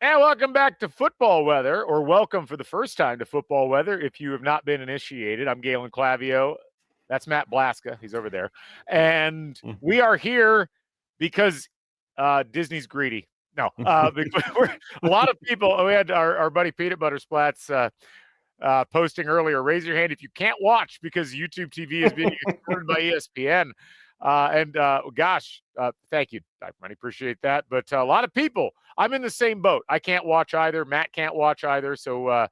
And welcome back to Football Weather, or welcome for the first time to Football Weather. If you have not been initiated, I'm Galen Clavio. That's Matt Blaszka. He's over there. And we are here because Disney's greedy. No, a lot of people, we had our buddy Peanut Butter Splats posting earlier, raise your hand if you can't watch because YouTube TV is being exported by ESPN. Thank you. I might appreciate that. But a lot of people, I'm in the same boat. I can't watch either. Matt can't watch either. So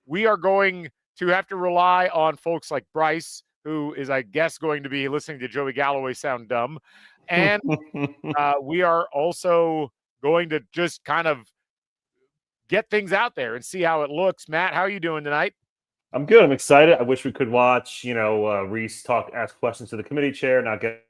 we are going to have to rely on folks like Bryce, who is, I guess, going to be listening to Joey Galloway sound dumb. And we are also going to just kind of get things out there and see how it looks. Matt, how are you doing tonight? I'm good. I'm excited. I wish we could watch, Reese ask questions to the committee chair, not get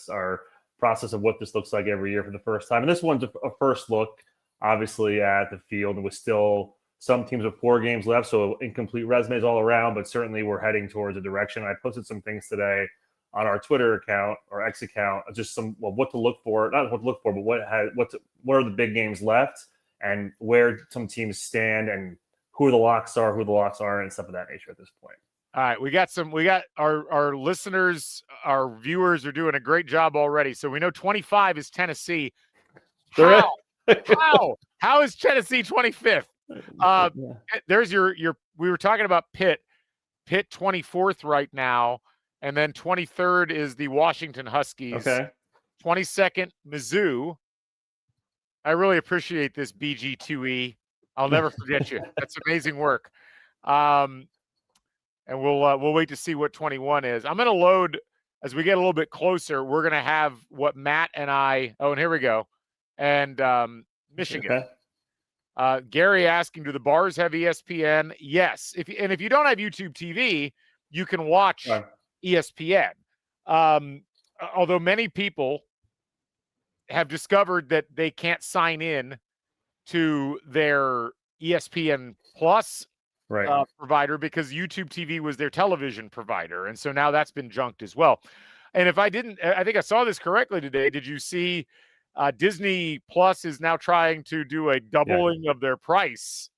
our process of what this looks like every year for the first time. And this one's a first look, obviously, at the field. It was still some teams with 4 games left, so incomplete resumes all around, but certainly we're heading towards a direction. I posted some things today on our Twitter account or X account, just what to look for, not what to look for, but what are the big games left and where some teams stand and who the locks are, who the locks aren't, and stuff of that nature at this point. All right, we got our listeners, our viewers are doing a great job already. So we know 25 is Tennessee. How is Tennessee 25th? There's your we were talking about Pitt 24th right now, and then 23rd is the Washington Huskies. Okay. 22nd, Mizzou. I really appreciate this BG2E. I'll never forget you. That's amazing work. And we'll wait to see what 21 is. I'm going to load as we get a little bit closer. We're going to have what Matt and I. Oh, and here we go. And Michigan. Okay. Gary asking, do the bars have ESPN? Yes. If you don't have YouTube TV, you can watch ESPN. Although many people have discovered that they can't sign in to their ESPN Plus provider because YouTube TV was their television provider. And so now that's been junked as well. And I think I saw this correctly today. Did you see Disney Plus is now trying to do a doubling of their price?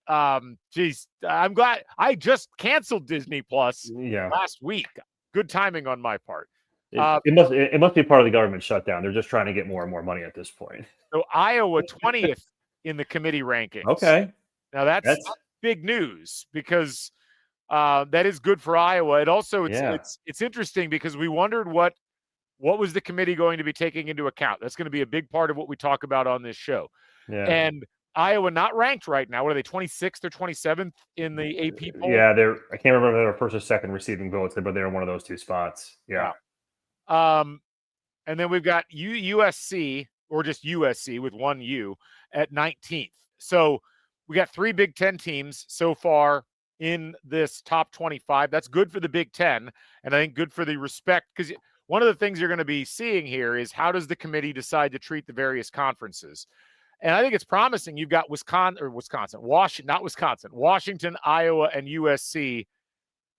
Geez, I'm glad I just canceled Disney Plus last week. Good timing on my part. It must be part of the government shutdown. They're just trying to get more and more money at this point. So Iowa 20th in the committee rankings. Okay. Now that's big news because that is good for Iowa. It also it's interesting because we wondered what was the committee going to be taking into account. That's going to be a big part of what we talk about on this show. Yeah. And Iowa not ranked right now. What are they, 26th or 27th in the AP poll? Yeah, I can't remember if they're first or second receiving votes, but they're in one of those two spots. Yeah. And then we've got USC or just USC with one U at 19th. So we got 3 Big Ten teams so far in this top 25. That's good for the Big Ten, and I think good for the respect, because one of the things you're going to be seeing here is how does the committee decide to treat the various conferences? And I think it's promising. You've got Washington, Iowa, and USC,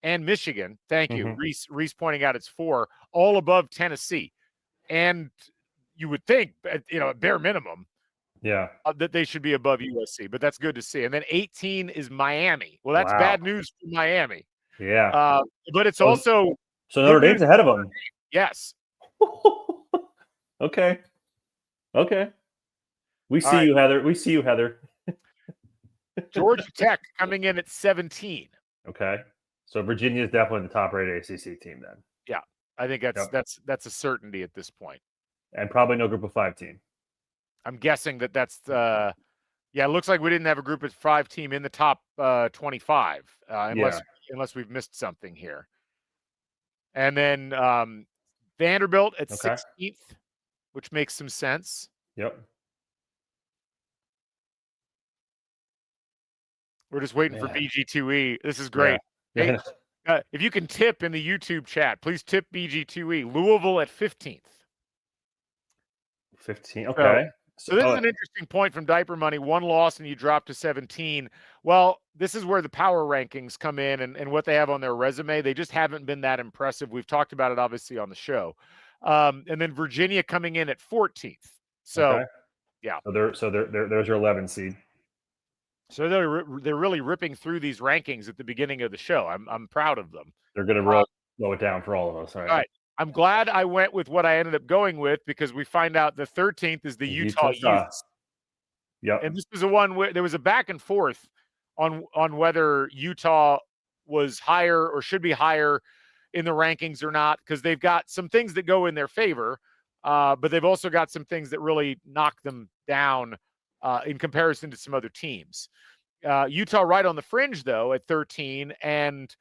and Michigan. Thank you. Reese pointing out it's 4, all above Tennessee. And you would think, at bare minimum, that they should be above USC, but that's good to see. And then 18 is Miami. Well, that's bad news for Miami. Yeah. But it's also so Notre Dame's ahead of them. Yes. Okay. We see you, Heather. Georgia Tech coming in at 17. Okay. So Virginia is definitely the top-rated ACC team then. Yeah. I think that's a certainty at this point. And probably no group of 5 team. I'm guessing that's it looks like we didn't have a group of 5 team in the top 25 unless we've missed something here. And then Vanderbilt at 16th, which makes some sense. Yep. We're just waiting for BG2E. This is great. Yeah. Hey, if you can tip in the YouTube chat, please tip BG2E. Louisville at 15th. 15. Okay. So this is an interesting point from Diaper Money. 1 loss and you drop to 17. Well, this is where the power rankings come in and what they have on their resume. They just haven't been that impressive. We've talked about it, obviously, on the show. And then Virginia coming in at 14th. So Yeah. So there's your 11 seed. So they're really ripping through these rankings at the beginning of the show. I'm proud of them. They're going to really slow it down for all of us. All right. I'm glad I went with what I ended up going with, because we find out the 13th is the Utah Utes. Yep. And this was the one where there was a back and forth on whether Utah was higher or should be higher in the rankings or not, because they've got some things that go in their favor, but they've also got some things that really knock them down in comparison to some other teams. Utah right on the fringe, though, at 13, and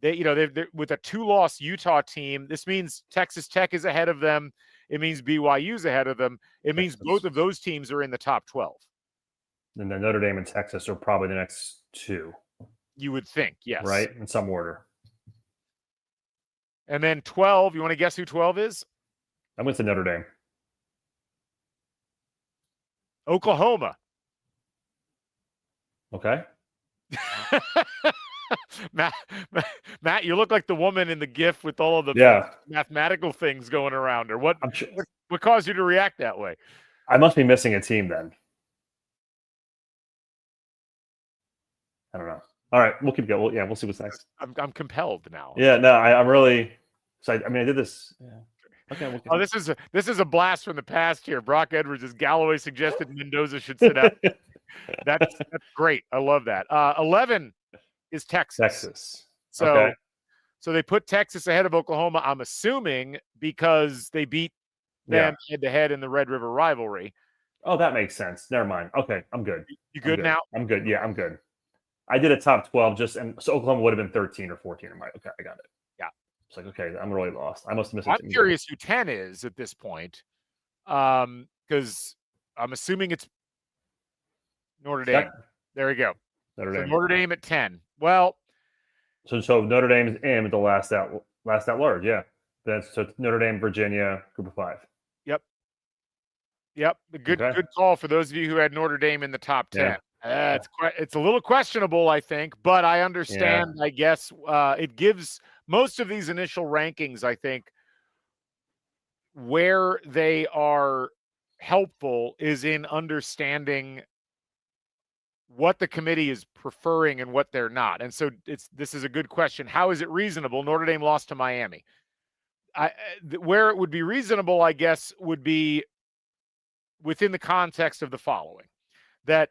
they're with a 2-loss Utah team. This means Texas Tech is ahead of them. It means BYU's ahead of them. It means both of those teams are in the top 12. And then Notre Dame and Texas are probably the next 2. You would think, yes. Right? In some order. And then 12, you want to guess who 12 is? I'm going to say Notre Dame. Oklahoma. Okay. Matt, you look like the woman in the GIF with all of the mathematical things going around her. What caused you to react that way? I must be missing a team then. I don't know. All right, we'll keep going. We'll see what's next. I'm compelled now. Yeah, no, I'm really excited. I mean, I did this. Yeah. Okay. This is a blast from the past here. Brock Edwards, as Galloway suggested, Mendoza should sit out. That's great. I love that. 11 is Texas. So they put Texas ahead of Oklahoma, I'm assuming, because they beat them head-to-head in the Red River rivalry. Oh, that makes sense. Never mind. Okay, I'm good. You good now? I'm good. Yeah, I'm good. I did a top 12 so Oklahoma would have been 13 or 14. Okay, I got it. Yeah. It's like, okay, I'm really lost. I must have missed it. I'm curious who 10 is at this point, because I'm assuming it's Notre Dame. There we go. Notre Dame at 10. Well, so Notre Dame is in with the last at large. Yeah. So Notre Dame, Virginia, group of 5. Yep. Good call for those of you who had Notre Dame in the top 10. Yeah. It's a little questionable, I think, but I understand. I guess it gives most of these initial rankings, I think, where they are helpful is in understanding what the committee is preferring and what they're not. And so this is a good question. How is it reasonable? Notre Dame lost to Miami. Where it would be reasonable, I guess, would be within the context of the following: that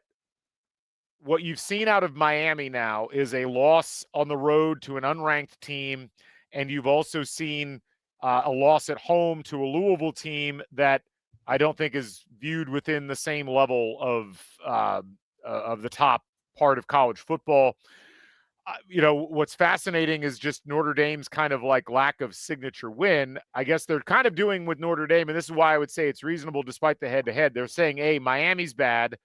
what you've seen out of Miami now is a loss on the road to an unranked team, and you've also seen a loss at home to a Louisville team that I don't think is viewed within the same level of the top part of college football. What's fascinating is just Notre Dame's kind of like lack of signature win. I guess they're kind of doing with Notre Dame, and this is why I would say it's reasonable despite the head-to-head. They're saying, A, Miami's bad,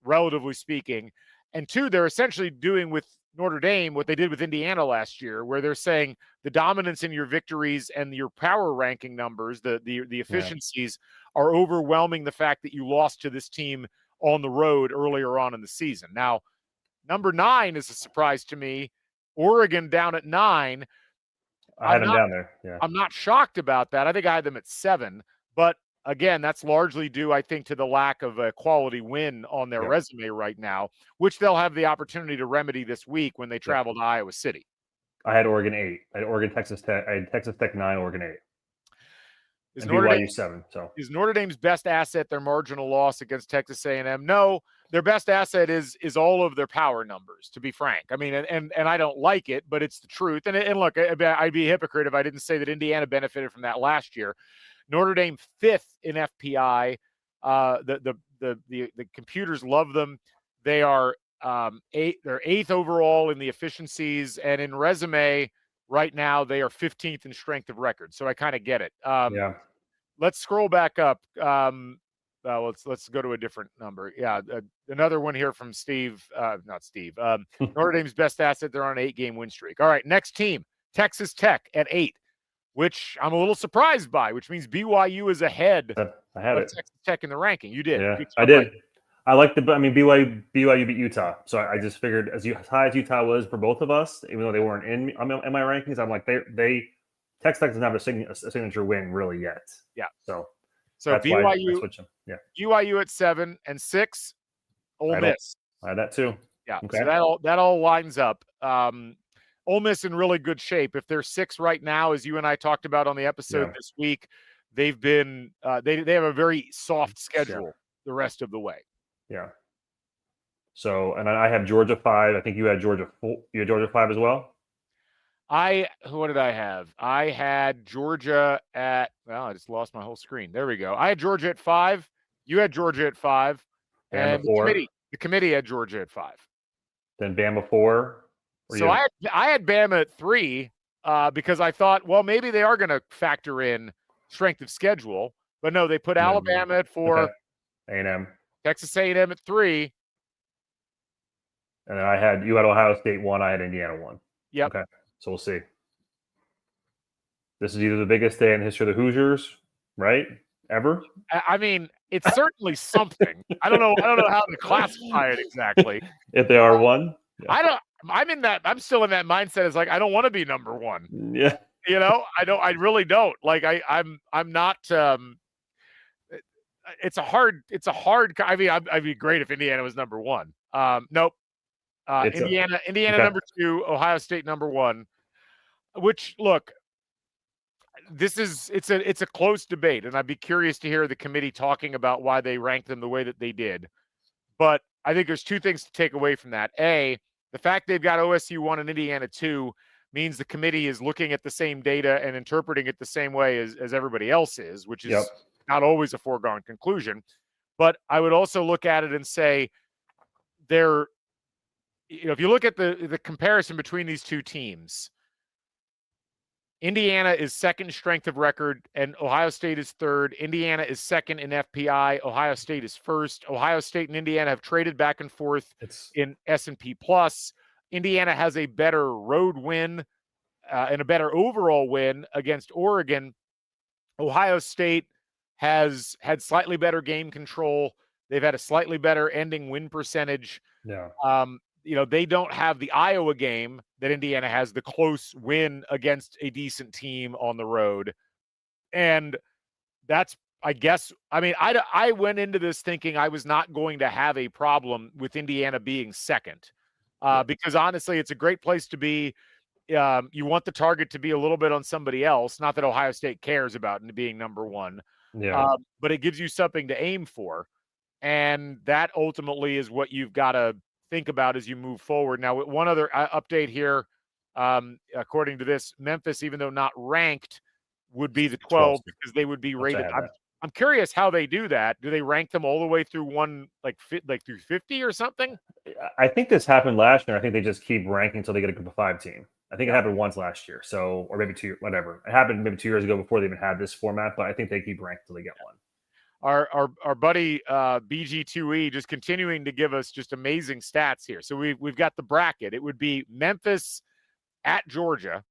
relatively speaking, and 2, they're essentially doing with Notre Dame what they did with Indiana last year, where they're saying the dominance in your victories and your power ranking numbers, the efficiencies are overwhelming the fact that you lost to this team on the road earlier on in the season. Now, number 9 is a surprise to me. Oregon down at 9. I had them down there. Yeah. I'm not shocked about that. I think I had them at 7, but again, that's largely due, I think, to the lack of a quality win on their resume right now, which they'll have the opportunity to remedy this week when they travel to Iowa City. I had Oregon 8. I had Oregon, Texas Tech. I had Texas Tech 9, Oregon 8. And BYU 7. So is Notre Dame's best asset their marginal loss against Texas A&M? No, their best asset is all of their power numbers, to be frank. I mean, and I don't like it, but it's the truth. And look, I'd be a hypocrite if I didn't say that Indiana benefited from that last year. Notre Dame 5th in FPI. The computers love them. They are 8th. They're 8th overall in the efficiencies, and in resume right now they are 15th in strength of record. So I kind of get it. Let's scroll back up. Let's go to a different number. Another one here from Steve. Not Steve. Notre Dame's best asset. They're on an 8-game win streak. All right, next team, Texas Tech at 8, which I'm a little surprised by, which means BYU is ahead of Texas Tech in the ranking. You did. Yeah, I did. I like BYU beat Utah. So I just figured as high as Utah was for both of us, even though they weren't in my rankings, I'm like, Texas Tech doesn't have a signature win really yet. Yeah. So So That's why I BYU, switched them. Yeah. BYU at 7 and 6, Ole Miss. I had that too. Yeah. Okay. So that all lines up. Ole Miss in really good shape. If they're 6 right now, as you and I talked about on the episode this week, they've been they have a very soft schedule the rest of the way. Yeah. So, and I have Georgia 5. I think you had Georgia 4. You had Georgia 5 as well? What did I have? I had Georgia at, well, I just lost my whole screen. There we go. I had Georgia at 5. You had Georgia at 5. And the committee had Georgia at 5. Then Bama 4. So I had Bama at 3 because I thought, well, maybe they are going to factor in strength of schedule. But no, they put Alabama at 4. Okay. A&M. Texas A&M at 3. And then you had Ohio State 1. I had Indiana 1. Yep. Okay. So we'll see. This is either the biggest day in the history of the Hoosiers, right? Ever? I mean, it's certainly something. I don't know how to classify it exactly. If they are 1. Yeah. I'm still in that mindset. It's like, I don't want to be number 1. Yeah. I really don't. Like I'm not, it's a hard, I mean, I'd be great if Indiana was number 1. Nope. Indiana okay. Number 2, Ohio State number 1, which look, it's a close debate, and I'd be curious to hear the committee talking about why they ranked them the way that they did. But I think there's 2 things to take away from that. A, the fact they've got OSU 1 and Indiana 2 means the committee is looking at the same data and interpreting it the same way as everybody else is, which is not always a foregone conclusion. But I would also look at it and say if you look at the comparison between these 2 teams, Indiana is second in strength of record, and Ohio State is third. Indiana is second in FPI. Ohio State is first. Ohio State and Indiana have traded back and forth in S&P Plus. Indiana has a better road win and a better overall win against Oregon. Ohio State has had slightly better game control. They've had a slightly better ending win percentage. Yeah. They don't have the Iowa game that Indiana has, the close win against a decent team on the road. And that's, I guess, I mean, I went into this thinking I was not going to have a problem with Indiana being second because honestly, it's a great place to be. You want the target to be a little bit on somebody else. Not that Ohio State cares about being number 1, but it gives you something to aim for. And that ultimately is what you've got to think about as you move forward. Now, one other update here, according to this, Memphis, even though not ranked, would be the 12 because they would be rated. I'm curious how they do that. Do they rank them all the way through through 50 or something? I think this happened last year. I think they just keep ranking until they get a group of 5 team. I think it happened once last year, or maybe 2, whatever. It happened maybe 2 years ago before they even had this format, but I think they keep ranked until they get 1. Our buddy BG2E just continuing to give us just amazing stats here. So we've got the bracket. It would be Memphis at Georgia,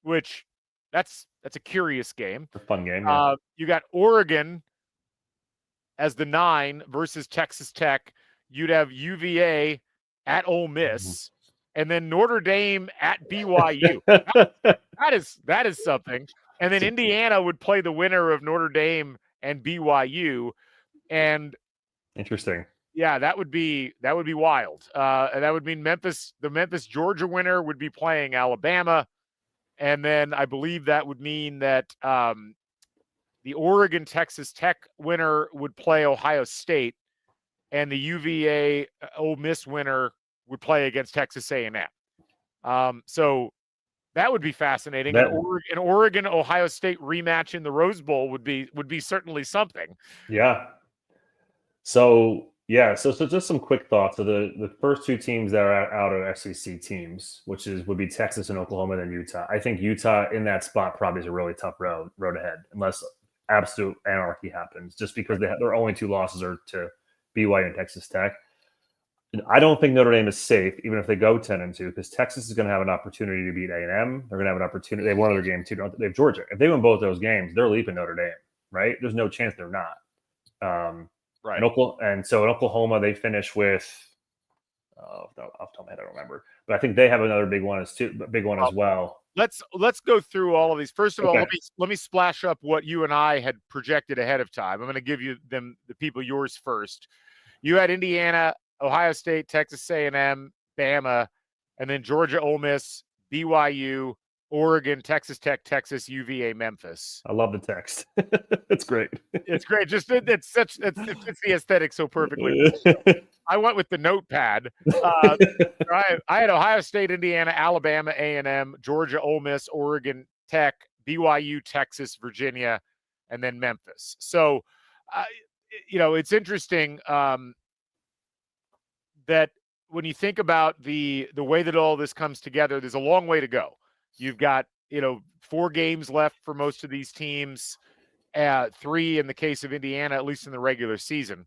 which that's a curious game. A fun game. Yeah. You got Oregon as the 9 versus Texas Tech. You'd have UVA at Ole Miss, and then Notre Dame at BYU. that is something. And then Indiana would play the winner of Notre Dame and BYU. And interesting. Yeah, that would be wild. And that would mean the Memphis Georgia winner would be playing Alabama. And then I believe that would mean that the Oregon Texas Tech winner would play Ohio State, and the UVA Ole Miss winner would play against Texas A&M. So that would be fascinating. An Oregon Ohio State rematch in the Rose Bowl would be certainly something. Yeah. So just some quick thoughts. So the first 2 teams that are out are SEC teams, which would be Texas and Oklahoma, and Utah. I think Utah in that spot probably is a really tough road ahead, unless absolute anarchy happens. Just because their only 2 losses are to BYU and Texas Tech. I don't think Notre Dame is safe, even if they go 10-2, because Texas is going to have an opportunity to beat A&M. They're going to have an opportunity. They have one other game too. They have Georgia. If they win both those games, they're leaping Notre Dame, right? There's no chance they're not. Right. And so in Oklahoma, they finish with off the top of my head, I don't remember, but I think they have another big one as well. let's go through all of these. First of all, Okay. let me splash up what you and I had projected ahead of time. I'm going to give you the people yours first. You had Indiana, Ohio State, Texas A&M, Bama, and then Georgia, Ole Miss, BYU, Oregon, Texas Tech, Texas, UVA, Memphis. I love the text. It's great. It's great. Just it fits the aesthetic so perfectly. I went with the notepad. I had Ohio State, Indiana, Alabama, A&M, Georgia, Ole Miss, Oregon, Tech, BYU, Texas, Virginia, and then Memphis. So, it's interesting that when you think about the way that all this comes together, there's a long way to go. You've got 4 games left for most of these teams, 3 in the case of Indiana, at least in the regular season,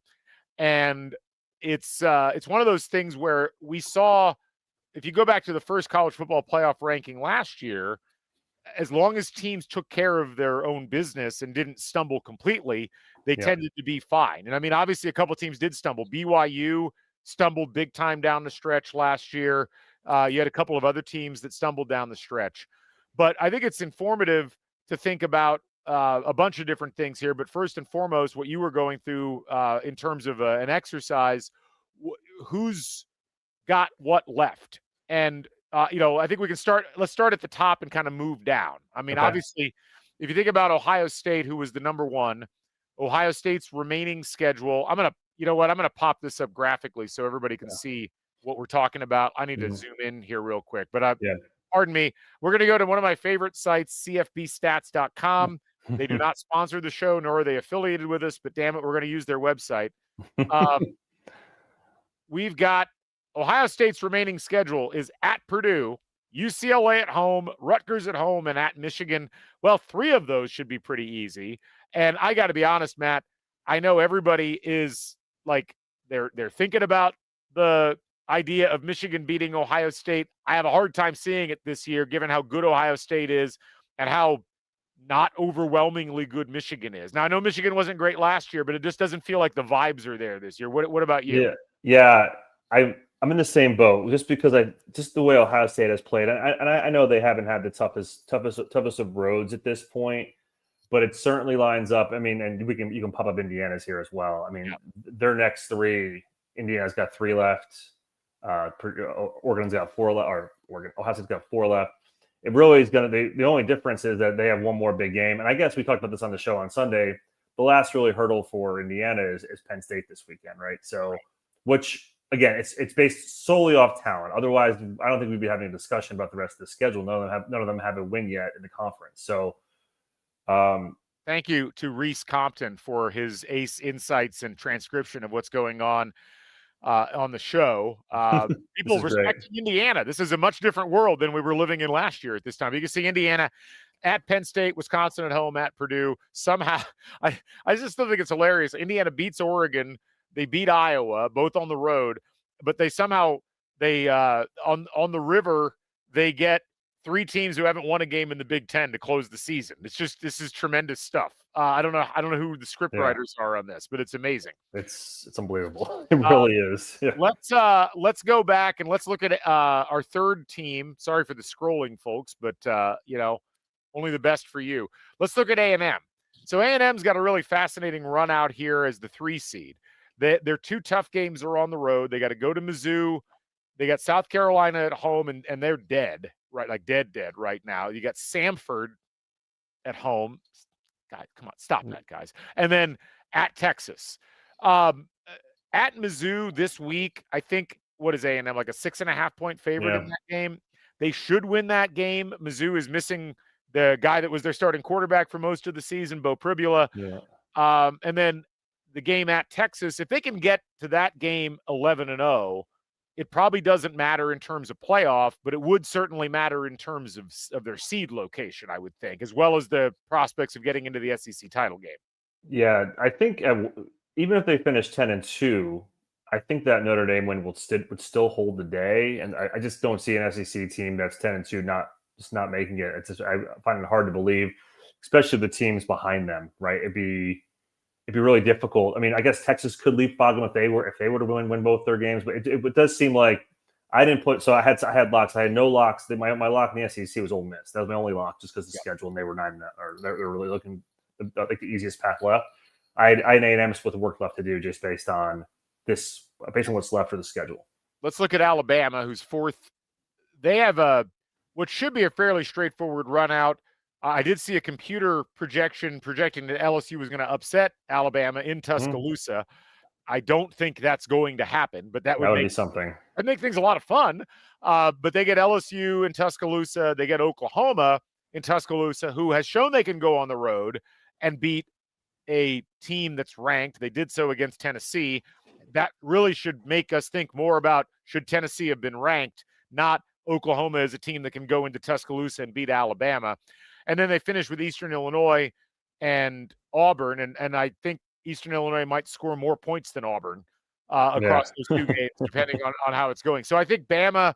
and it's one of those things where we saw, if you go back to the first college football playoff ranking last year, as long as teams took care of their own business and didn't stumble completely, they tended to be fine. And I mean, obviously a couple of teams did stumble. BYU stumbled big time down the stretch last year. You had a couple of other teams that stumbled down the stretch. But I think it's informative to think about a bunch of different things here. But first and foremost, what you were going through in terms of an exercise, who's got what left? And, I think we can let's start at the top and kind of move down. I mean, obviously, if you think about Ohio State, who was the number 1, Ohio State's remaining schedule, I'm going to pop this up graphically so everybody can see what we're talking about. I need to zoom in here real quick, but pardon me. We're going to go to one of my favorite sites, cfbstats.com. They do not sponsor the show, nor are they affiliated with us, but damn it, we're going to use their website. We've got Ohio State's remaining schedule is at Purdue, UCLA at home, Rutgers at home, and at Michigan. Well, 3 of those should be pretty easy. And I got to be honest, Matt, I know everybody is like, they're thinking about the idea of Michigan beating Ohio State. I have a hard time seeing it this year, given how good Ohio State is and how not overwhelmingly good Michigan is. Now, I know Michigan wasn't great last year, but it just doesn't feel like the vibes are there this year. What about you? Yeah. I'm in the same boat just because just the way Ohio State has played. And I know they haven't had the toughest of roads at this point, but it certainly lines up. I mean, and you can pop up Indiana's here as well. I mean, their next 3, Indiana's got 3 left. Oregon's got 4 left, or Ohio State's got 4 left. It really is going to, the only difference is that they have one more big game. And I guess we talked about this on the show on Sunday. The last really hurdle for Indiana is Penn State this weekend, right? So, which again, it's based solely off talent. Otherwise, I don't think we'd be having a discussion about the rest of the schedule. None of them have a win yet in the conference. So, thank you to Reese Compton for his ace insights and transcription of what's going on the show. People respecting Indiana. This is a much different world than we were living in last year at this time. You can see Indiana at Penn State, Wisconsin at home, at Purdue. Somehow, I just still think it's hilarious. Indiana beats Oregon. They beat Iowa, both on the road, but they somehow on the river, they get 3 teams who haven't won a game in the Big Ten to close the season. This is tremendous stuff. I don't know who the script writers are on this, but it's amazing. It's unbelievable. It really is. Yeah. Let's go back and let's look at our third team. Sorry for the scrolling, folks, but only the best for you. Let's look at A&M. So A&M's got a really fascinating run out here as the 3 seed. Their 2 tough games are on the road. They got to go to Mizzou. They got South Carolina at home, and they're dead, right? Like dead right now. You got Samford at home. God, come on, stop that, guys. And then at Texas. At Mizzou this week, I think, what is A&M, like a 6.5-point favorite in that game? They should win that game. Mizzou is missing the guy that was their starting quarterback for most of the season, Bo Pribula. Yeah. And then the game at Texas, if they can get to that game 11-0, it probably doesn't matter in terms of playoff, but it would certainly matter in terms of their seed location, I would think, as well as the prospects of getting into the SEC title game. Yeah, I think even if they finish 10-2, I think that Notre Dame win would still hold the day, and I just don't see an SEC team that's 10-2 not making it. I find it hard to believe, especially the teams behind them. Right? It'd be really difficult. I mean, I guess Texas could leapfrog them if they were to win both their games, but it does seem like I didn't put so I had locks. I had no locks. My lock in the SEC was Ole Miss. That was my only lock, just because of the schedule, and they were 9-0, or they're really looking like the easiest path left. I had A&M with the work left to do, just based on what's left of the schedule. Let's look at Alabama, who's fourth. They have what should be a fairly straightforward run out. I did see a computer projecting that LSU was going to upset Alabama in Tuscaloosa. I don't think that's going to happen, but that would be something. That'd make things a lot of fun. But they get LSU in Tuscaloosa. They get Oklahoma in Tuscaloosa, who has shown they can go on the road and beat a team that's ranked. They did so against Tennessee. That really should make us think more about, should Tennessee have been ranked, not Oklahoma as a team that can go into Tuscaloosa and beat Alabama. And then they finish with Eastern Illinois and Auburn. And I think Eastern Illinois might score more points than Auburn across those two games, depending on how it's going. So I think Bama,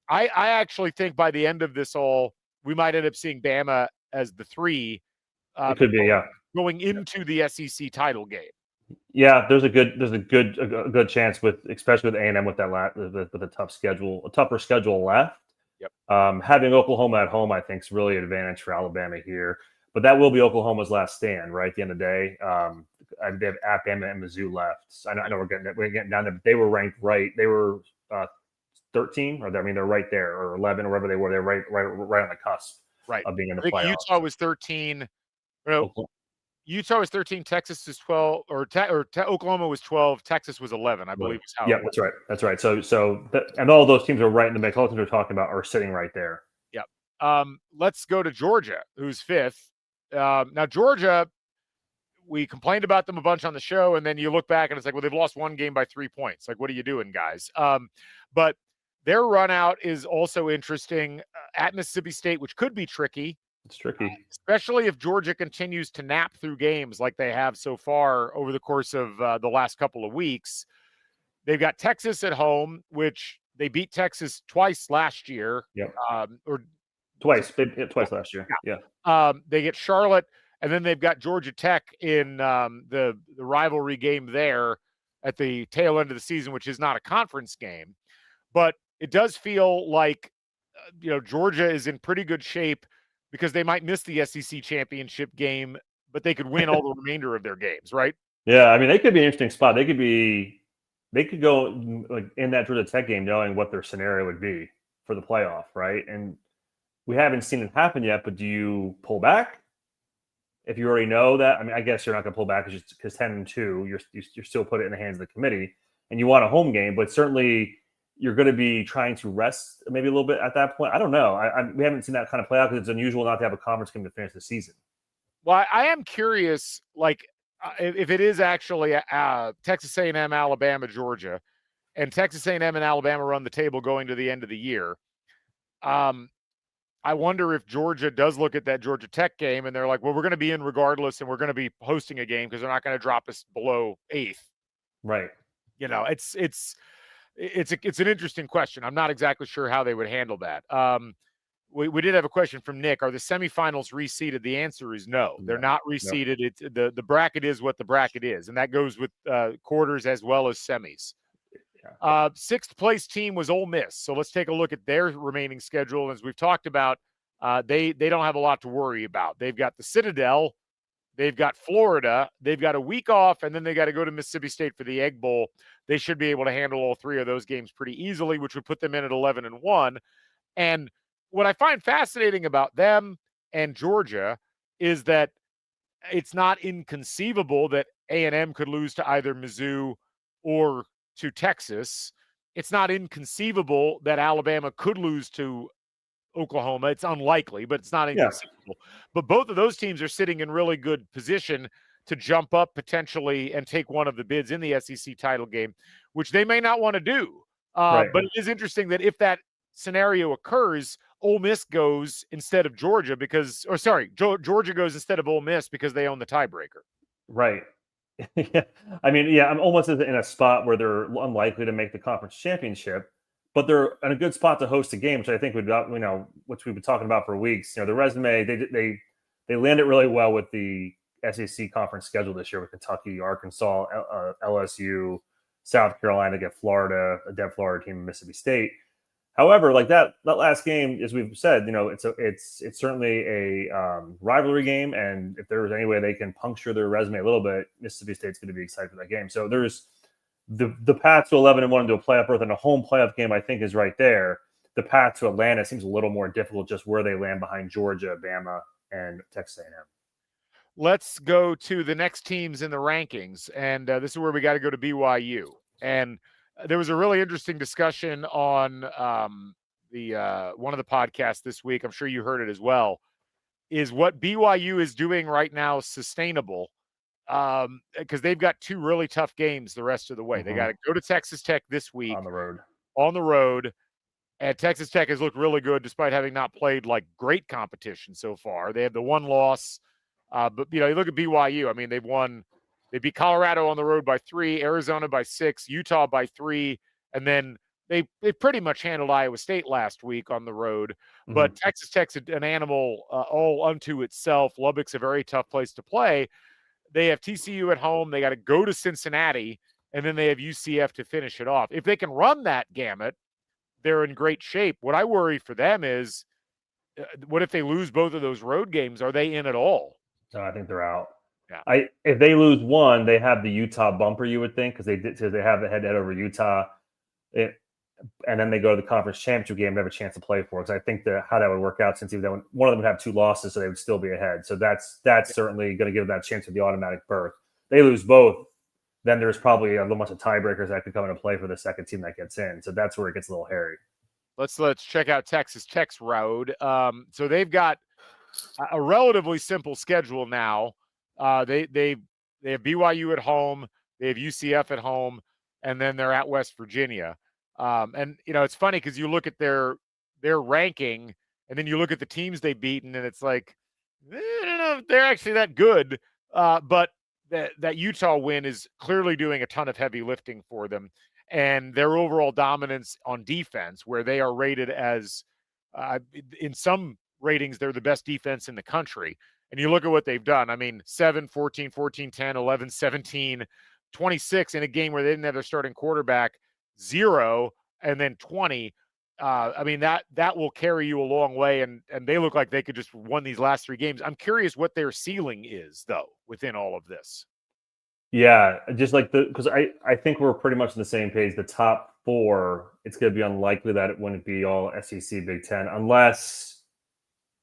I actually think by the end of this all, we might end up seeing Bama as the 3. It could be, going into the SEC title game. Yeah, there's a good chance, especially with A&M with a tougher schedule left. Yep. Having Oklahoma at home, I think, is really an advantage for Alabama here. But that will be Oklahoma's last stand, right? At the end of the day, they have Alabama and Mizzou left. I know we're getting down there, but they were ranked right. They were 13, or they're right there, or 11, or wherever they were. They're right on the cusp, of being in the playoffs. Utah was 13. Utah was 13. Texas was 12, Oklahoma was 12. Texas was 11, I believe. That's right. That's right. So and all those teams are right in the mix. All the teams we're talking about are sitting right there. Yep. Let's go to Georgia, who's 5th. Now, Georgia, we complained about them a bunch on the show, and then you look back and it's like, well, they've lost one game by 3 points. Like, what are you doing, guys? But their run out is also interesting at Mississippi State, which could be tricky. It's tricky, especially if Georgia continues to nap through games like they have so far over the course of the last couple of weeks. They've got Texas at home, which they beat Texas twice last year. Yep. Or twice last year. Yeah. They get Charlotte, and then they've got Georgia Tech in the rivalry game there at the tail end of the season, which is not a conference game. But it does feel like Georgia is in pretty good shape, because they might miss the SEC championship game, but they could win all the remainder of their games, right? Yeah, I mean, they could be an interesting spot. They could go like in that Georgia Tech game, knowing what their scenario would be for the playoff, right? And we haven't seen it happen yet, but do you pull back if you already know that? I mean, I guess you're not going to pull back because 10-2, you're still put it in the hands of the committee, and you want a home game, but certainly you're going to be trying to rest maybe a little bit at that point. I don't know. We haven't seen that kind of play out, because it's unusual not to have a conference game to finish the season. Well, I am curious, like, if it is actually Texas A&M, Alabama, Georgia, and Texas A&M and Alabama run the table going to the end of the year. I wonder if Georgia does look at that Georgia Tech game and they're like, well, we're going to be in regardless, and we're going to be hosting a game because they're not going to drop us below 8th. Right. It's an interesting question. I'm not exactly sure how they would handle that. We did have a question from Nick. Are the semifinals reseeded? The answer is no. They're not reseeded. No. It's the bracket is what the bracket is, and that goes with quarters as well as semis. Yeah. 6th place team was Ole Miss. So let's take a look at their remaining schedule. As we've talked about, they don't have a lot to worry about. They've got the Citadel. They've got Florida. They've got a week off, and then they got to go to Mississippi State for the Egg Bowl. They should be able to handle all 3 of those games pretty easily, which would put them in at 11-1. And what I find fascinating about them and Georgia is that it's not inconceivable that A&M could lose to either Mizzou or to Texas. It's not inconceivable that Alabama could lose to Oklahoma. It's unlikely, but it's not inconceivable. Yeah. But both of those teams are sitting in really good position to jump up potentially and take one of the bids in the SEC title game, which they may not want to do. Right. But it is interesting that if that scenario occurs, Ole Miss goes instead of Georgia Georgia goes instead of Ole Miss because they own the tiebreaker. Right. Yeah. I mean, I'm almost in a spot where they're unlikely to make the conference championship, but they're in a good spot to host a game, which I think which we've been talking about for weeks. The resume, they landed really well with the SEC conference schedule this year with Kentucky, Arkansas, LSU, South Carolina, get Florida, a dead Florida team, Mississippi State. However, like that last game, as we've said, it's certainly a rivalry game, and if there's any way they can puncture their resume a little bit, Mississippi State's going to be excited for that game. So there's the path to 11-1 into a playoff berth and a home playoff game, I think, is right there. The path to Atlanta seems a little more difficult, just where they land behind Georgia, Bama, and Texas A&M. Let's go to the next teams in the rankings, and this is where we got to go to BYU. And there was a really interesting discussion on the one of the podcasts this week. I'm sure you heard it as well. Is what BYU is doing right now sustainable? Because they've got two really tough games the rest of the way. Mm-hmm. They got to go to Texas Tech this week on the road. And Texas Tech has looked really good despite having not played like great competition so far. They have the one loss. But, you look at BYU. I mean, they beat Colorado on the road by 3, Arizona by 6, Utah by 3, and then they pretty much handled Iowa State last week on the road. Mm-hmm. But Texas Tech's an animal all unto itself. Lubbock's a very tough place to play. They have TCU at home. They got to go to Cincinnati, and then they have UCF to finish it off. If they can run that gamut, they're in great shape. What I worry for them is, what if they lose both of those road games? Are they in at all? No, I think they're out. Yeah. If they lose one, they have the Utah bumper, you would think, because they have the head-to-head over Utah, and then they go to the conference championship game and have a chance to play for it. Because I think how that would work out, since even one of them would have 2 losses, so they would still be ahead. So that's certainly going to give them that chance of the automatic berth. They lose both, then there's probably a little bunch of tiebreakers that could come into play for the second team that gets in. So that's where it gets a little hairy. Let's check out Texas Tech's road. So they've got a relatively simple schedule now. They have BYU at home, they have UCF at home, and then they're at West Virginia. And it's funny because you look at their ranking, and then you look at the teams they've beaten, and it's like, I don't know if they're actually that good. But that Utah win is clearly doing a ton of heavy lifting for them, and their overall dominance on defense, where they are rated as in some ratings, they're the best defense in the country. And you look at what they've done. I mean, 7, 14, 14, 10, 11, 17, 26 in a game where they didn't have their starting quarterback, 0, and then 20. I mean, that will carry you a long way, and they look like they could just won these last 3 games. I'm curious what their ceiling is, though, within all of this. Yeah, just like because I think we're pretty much on the same page. The top 4, it's going to be unlikely that it wouldn't be all SEC Big Ten, unless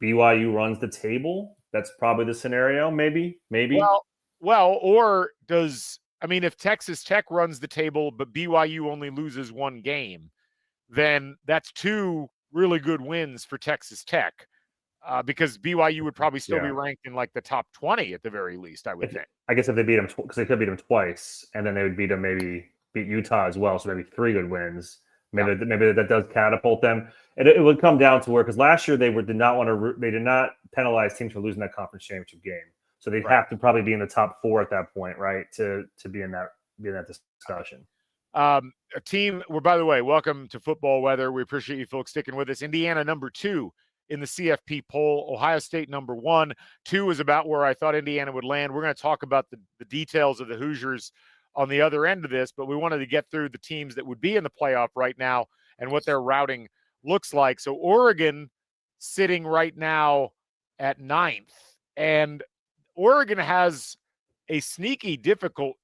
BYU runs the table. That's probably the scenario, maybe. Well, or if Texas Tech runs the table, but BYU only loses 1 game, then that's 2 really good wins for Texas Tech, because BYU would probably still be ranked in like the top 20 at the very least, I would think. I guess if they beat them, because they could beat them twice, and then they would beat Utah as well, so maybe 3 good wins. Maybe that does catapult them. It would come down to where, because last year they did not penalize teams for losing that conference championship game, so they'd have to probably be in the top 4 at that point, right, to be in that discussion. A team, by the way, welcome to Football Weather. We appreciate you folks sticking with us. Indiana number 2 in the CFP poll. Ohio State number 1. 2 is about where I thought Indiana would land. We're going to talk about the details of the Hoosiers on the other end of this, but we wanted to get through the teams that would be in the playoff right now and what their routing looks like. So Oregon sitting right now at 9th, and Oregon has a sneaky difficult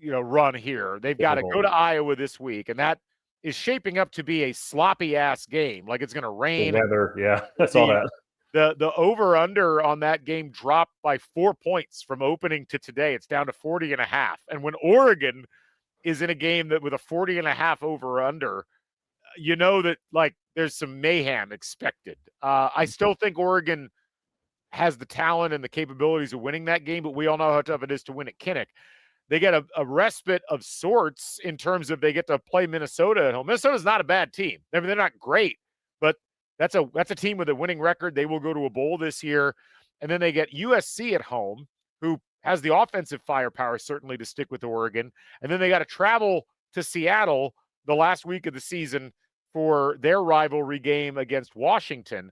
run here. They've got to go to Iowa this week, and that is shaping up to be a sloppy ass game. Like, it's going to rain. The weather, yeah, I saw that. The over under on that game dropped by 4 points from opening to today. It's down to 40.5. And when Oregon is in a game that with a 40.5 over under, you know that like there's some mayhem expected. I still think Oregon has the talent and the capabilities of winning that game, but we all know how tough it is to win at Kinnick. They get a respite of sorts in terms of they get to play Minnesota at home. Minnesota's not a bad team. I mean, they're not great, but that's a team with a winning record. They will go to a bowl this year. And then they get USC at home, who has the offensive firepower certainly to stick with Oregon. And then they got to travel to Seattle the last week of the season for their rivalry game against Washington.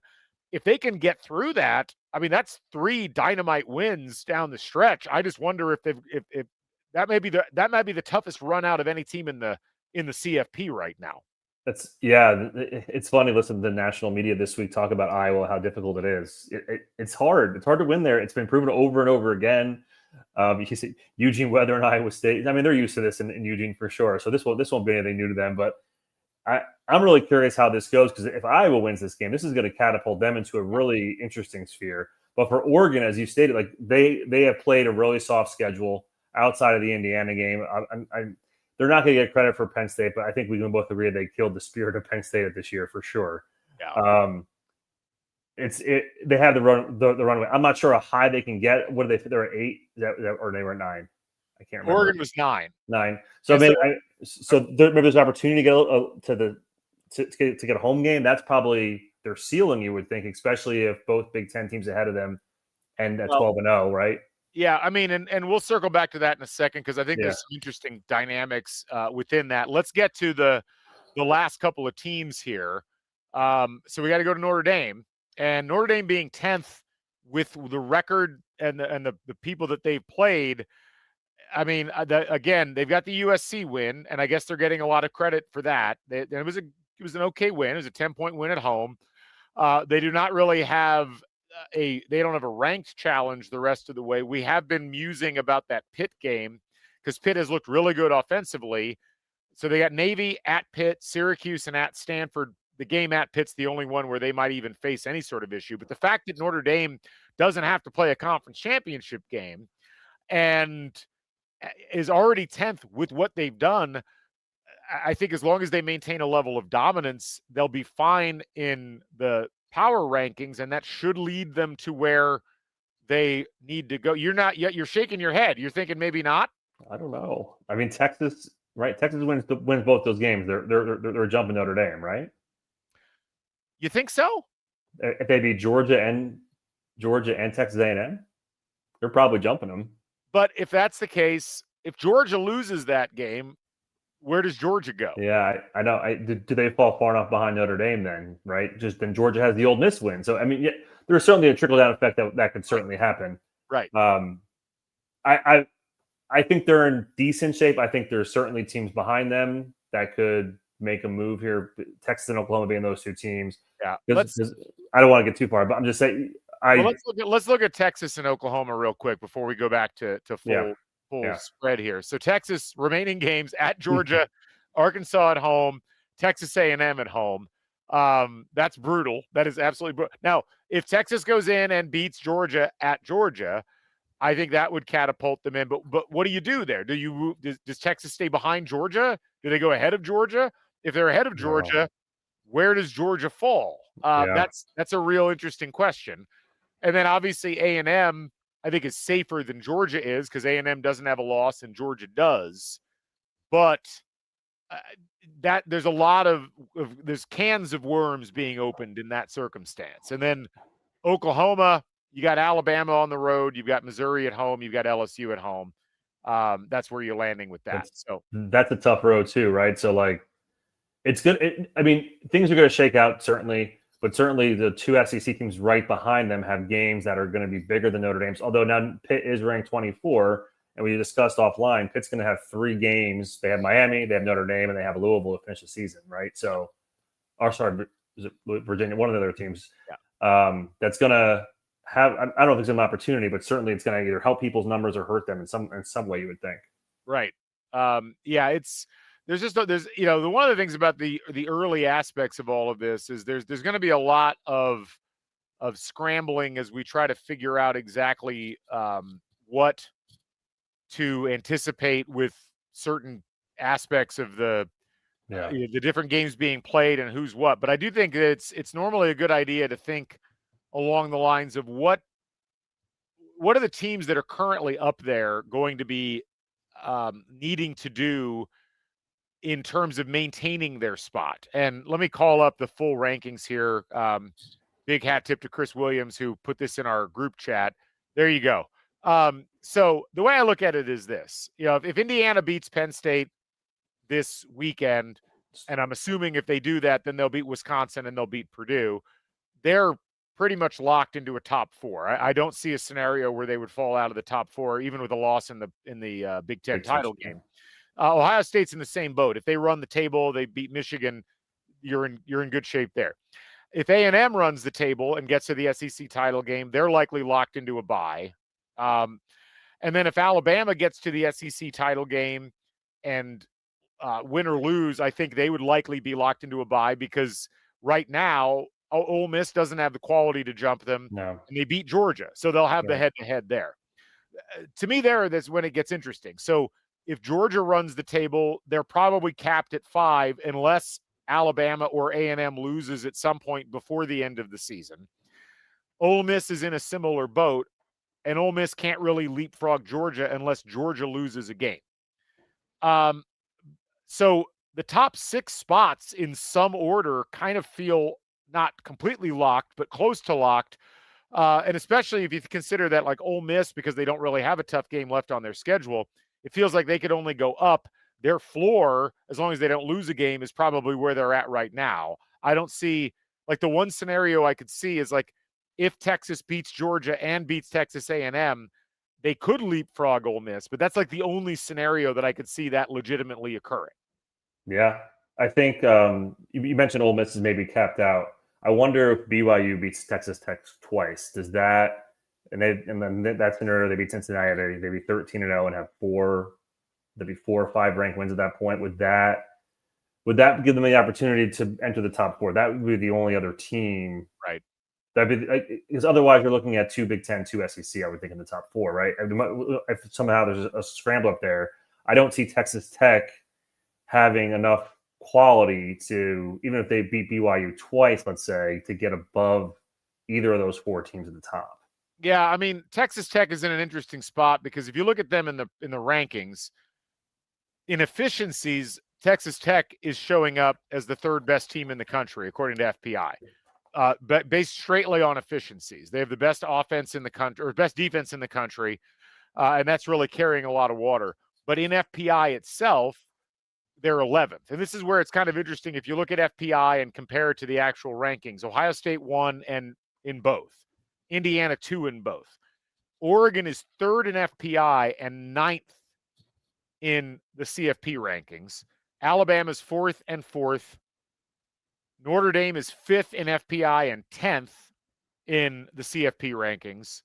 If they can get through that, I mean, that's 3 dynamite wins down the stretch. I just wonder if that may be the toughest run out of any team in the CFP right now. It's funny listening to the national media this week talk about Iowa, how difficult it is. It's hard. It's hard to win there. It's been proven over and over again. You see Eugene Weather and Iowa State. I mean, they're used to this in Eugene for sure. So this won't be anything new to them. But I'm really curious how this goes, because if Iowa wins this game, this is going to catapult them into a really interesting sphere. But for Oregon, as you stated, like they have played a really soft schedule outside of the Indiana game. They're not going to get credit for Penn State, but I think we can both agree they killed the spirit of Penn State this year for sure. Yeah. They have the runway. I'm not sure how high they can get. What do they? They're at 8, or they were at 9. I can't remember. Oregon was 9. 9. So maybe maybe there's an opportunity to get a home game. That's probably their ceiling, you would think, especially if both Big Ten teams ahead of them end at 12-0, right? Yeah, I mean, and we'll circle back to that in a second, because I think there's some interesting dynamics within that. Let's get to the last couple of teams here. So we got to go to Notre Dame, and Notre Dame being 10th with the record and the people that they've played. I mean, again, they've got the USC win, and I guess they're getting a lot of credit for that. It was an okay win. It was a 10-point win at home. They do not really have they don't have a ranked challenge the rest of the way. We have been musing about that Pitt game, because Pitt has looked really good offensively. So they got Navy at Pitt, Syracuse, and at Stanford. The game at Pitt's the only one where they might even face any sort of issue. But the fact that Notre Dame doesn't have to play a conference championship game and is already 10th with what they've done, I think as long as they maintain a level of dominance, they'll be fine in the power rankings, and that should lead them to where they need to go. You're shaking your head. You're thinking maybe not? I don't know. I mean, Texas, right? Texas wins both those games. They're jumping Notre Dame, right? You think so? If they beat Georgia and Texas A&M, they're probably jumping them. But if that's the case, if Georgia loses that game, where does Georgia go? Yeah, I know. Do they fall far enough behind Notre Dame then, right? Just then Georgia has the Ole Miss win. So, I mean, there's certainly a trickle-down effect that could certainly happen. Right. I think they're in decent shape. I think there's certainly teams behind them that could make a move here. Texas and Oklahoma being those two teams. Yeah. I don't want to get too far, but I'm just saying. Let's look at Texas and Oklahoma real quick before we go back to full spread here. So Texas remaining games at Georgia, Arkansas at home, Texas A&M at home. That's brutal. That is absolutely brutal. Now, if Texas goes in and beats Georgia at Georgia, I think that would catapult them in. But what do you do there? Does Texas stay behind Georgia? Do they go ahead of Georgia? If they're ahead of Georgia, where does Georgia fall? That's a real interesting question. And then obviously A&M, I think, is safer than Georgia is, because A&M doesn't have a loss and Georgia does. But that there's a lot of there's cans of worms being opened in that circumstance. And then Oklahoma, you got Alabama on the road, you've got Missouri at home, you've got LSU at home. That's where you're landing with that. That's a tough road too, right? So like, it's good. I mean, things are going to shake out certainly. But certainly the two SEC teams right behind them have games that are going to be bigger than Notre Dame's. Although now Pitt is ranked 24, and we discussed offline, Pitt's going to have 3 games. They have Miami, they have Notre Dame, and they have Louisville to finish the season, right? So, is it Virginia? One of the other teams. Yeah. That's going to have. I don't know if it's an opportunity, but certainly it's going to either help people's numbers or hurt them in some way. You would think. Right. There's one of the things about the early aspects of all of this is there's going to be a lot of scrambling as we try to figure out exactly what to anticipate with certain aspects of the different games being played and who's what. But I do think that it's normally a good idea to think along the lines of what are the teams that are currently up there going to be needing to do in terms of maintaining their spot. And let me call up the full rankings here. Big hat tip to Chris Williams, who put this in our group chat. There you go. So the way I look at it is this, if Indiana beats Penn State this weekend, and I'm assuming if they do that, then they'll beat Wisconsin and they'll beat Purdue, they're pretty much locked into a top 4. I don't see a scenario where they would fall out of the top 4, even with a loss in the Big Ten title game. Ohio State's in the same boat. If they run the table, they beat Michigan, you're in good shape there. If A&M runs the table and gets to the SEC title game, they're likely locked into a bye. And then if Alabama gets to the SEC title game and win or lose, I think they would likely be locked into a bye because right now Ole Miss doesn't have the quality to jump them. No. And they beat Georgia, so they'll have the head-to-head there. To me, that's when it gets interesting. So if Georgia runs the table, they're probably capped at 5 unless Alabama or A&M loses at some point before the end of the season. Ole Miss is in a similar boat, and Ole Miss can't really leapfrog Georgia unless Georgia loses a game. So the top 6 spots in some order kind of feel not completely locked, but close to locked. And especially if you consider that like Ole Miss, because they don't really have a tough game left on their schedule, it feels like they could only go up. Their floor, as long as they don't lose a game, is probably where they're at right now. I don't see, like, the one scenario I could see is like if Texas beats Georgia and beats Texas A&M, they could leapfrog Ole Miss, but that's like the only scenario that I could see that legitimately occurring. Yeah, I think you mentioned Ole Miss is maybe capped out. I wonder if BYU beats Texas Tech twice. Does that, and then that scenario, they beat Cincinnati, they be 13-0 and have 4 or 5 ranked wins at that point. Would that give them the opportunity to enter the top 4? That would be the only other team, right? That'd be, because otherwise you're looking at 2 Big Ten, 2 SEC. I would think in the top 4, right? If somehow there's a scramble up there, I don't see Texas Tech having enough quality to, even if they beat BYU twice, let's say, to get above either of those 4 teams at the top. Yeah, I mean, Texas Tech is in an interesting spot because if you look at them in the rankings, in efficiencies, Texas Tech is showing up as the 3rd best team in the country, according to FPI. But based straightly on efficiencies. They have the best offense in the country, or best defense in the country, and that's really carrying a lot of water. But in FPI itself, they're 11th. And this is where it's kind of interesting if you look at FPI and compare it to the actual rankings. Ohio State 1 and in both. Indiana 2 in both. Oregon is 3rd in FPI and 9th in the CFP rankings. Alabama's 4th and 4th. Notre Dame is 5th in FPI and 10th in the CFP rankings.